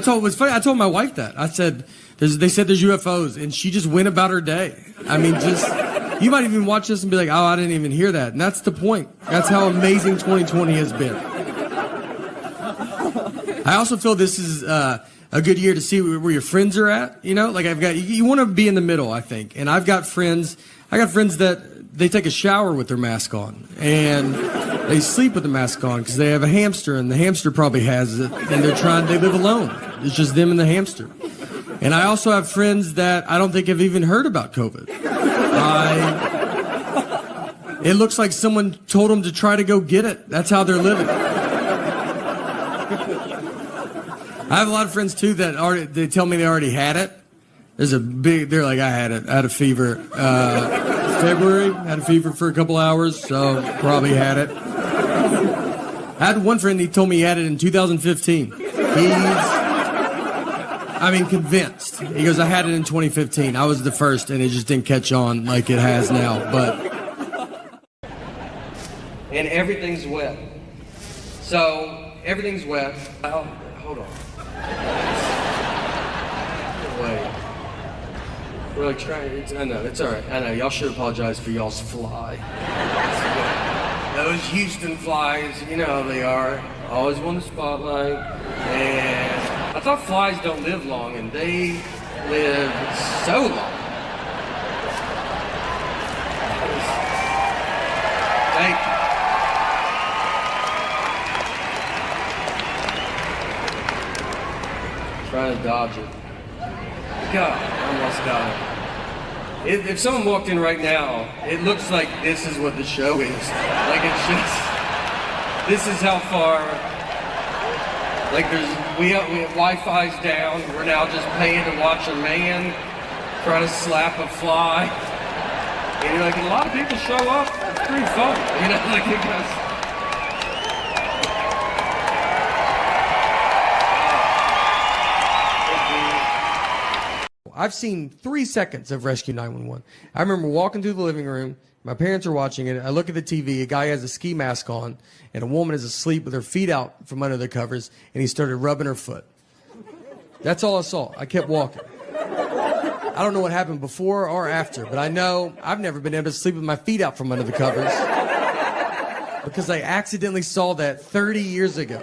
was funny. I told my wife that. I said, they said there's UFOs. And she just went about her day. I mean, you might even watch this and be like, oh, I didn't even hear that. And that's the point. That's how amazing 2020 has been. I also feel this is a good year to see where your friends are at. You know, like you want to be in the middle, I think. And I've got friends that they take a shower with their mask on. And they sleep with the mask on because they have a hamster, and the hamster probably has it, and they live alone. It's just them and the hamster. And I also have friends that I don't think have even heard about COVID. It looks like someone told them to try to go get it. That's how they're living. I have a lot of friends too that they tell me they already had it. They're like, I had it. I had a fever. February, had a fever for a couple hours, so probably had it. I had one friend, he told me he had it in 2015. Convinced. He goes, I had it in 2015. I was the first, and it just didn't catch on like it has now. And everything's wet. So, everything's wet. Oh, hold on. Wait. We're like trying, I know, it's all right. I know, y'all should apologize for y'all's fly. Those Houston flies, you know how they are. Always won the spotlight. And I thought flies don't live long, and they live so long. Thank you. Trying to dodge it. God, I almost got it. If someone walked in right now, it looks like this is what the show is. Like it's just, This is how far. Like we have Wi-Fi's down. We're now just paying to watch a man try to slap a fly. And you're like, a lot of people show up. It's pretty fun, you know. Like it goes. I've seen 3 seconds of Rescue 911. I remember walking through the living room. My parents are watching it. I look at the TV. A guy has a ski mask on, and a woman is asleep with her feet out from under the covers, and he started rubbing her foot. That's all I saw. I kept walking. I don't know what happened before or after, but I know I've never been able to sleep with my feet out from under the covers because I accidentally saw that 30 years ago.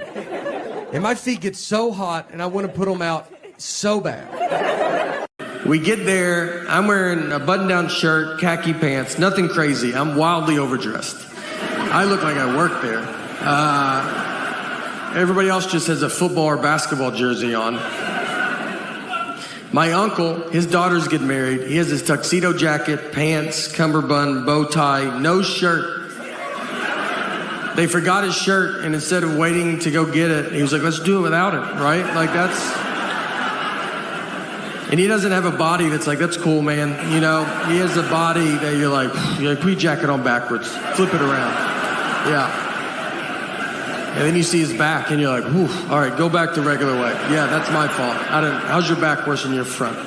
And my feet get so hot, and I want to put them out so bad. We get there, I'm wearing a button-down shirt, khaki pants, nothing crazy. I'm wildly overdressed. I look like I work there. Everybody else just has a football or basketball jersey on. My uncle, his daughters get married. He has his tuxedo jacket, pants, cummerbund, bow tie, no shirt. They forgot his shirt, and instead of waiting to go get it, he was like, let's do it without it, right? Like that's... And he doesn't have a body that's like, that's cool, man. You know, he has a body that you're like, put your jacket on backwards, flip it around. Yeah. And then you see his back, and you're like, whew, all right, go back the regular way. Yeah, that's my fault. How's your back worse than your front?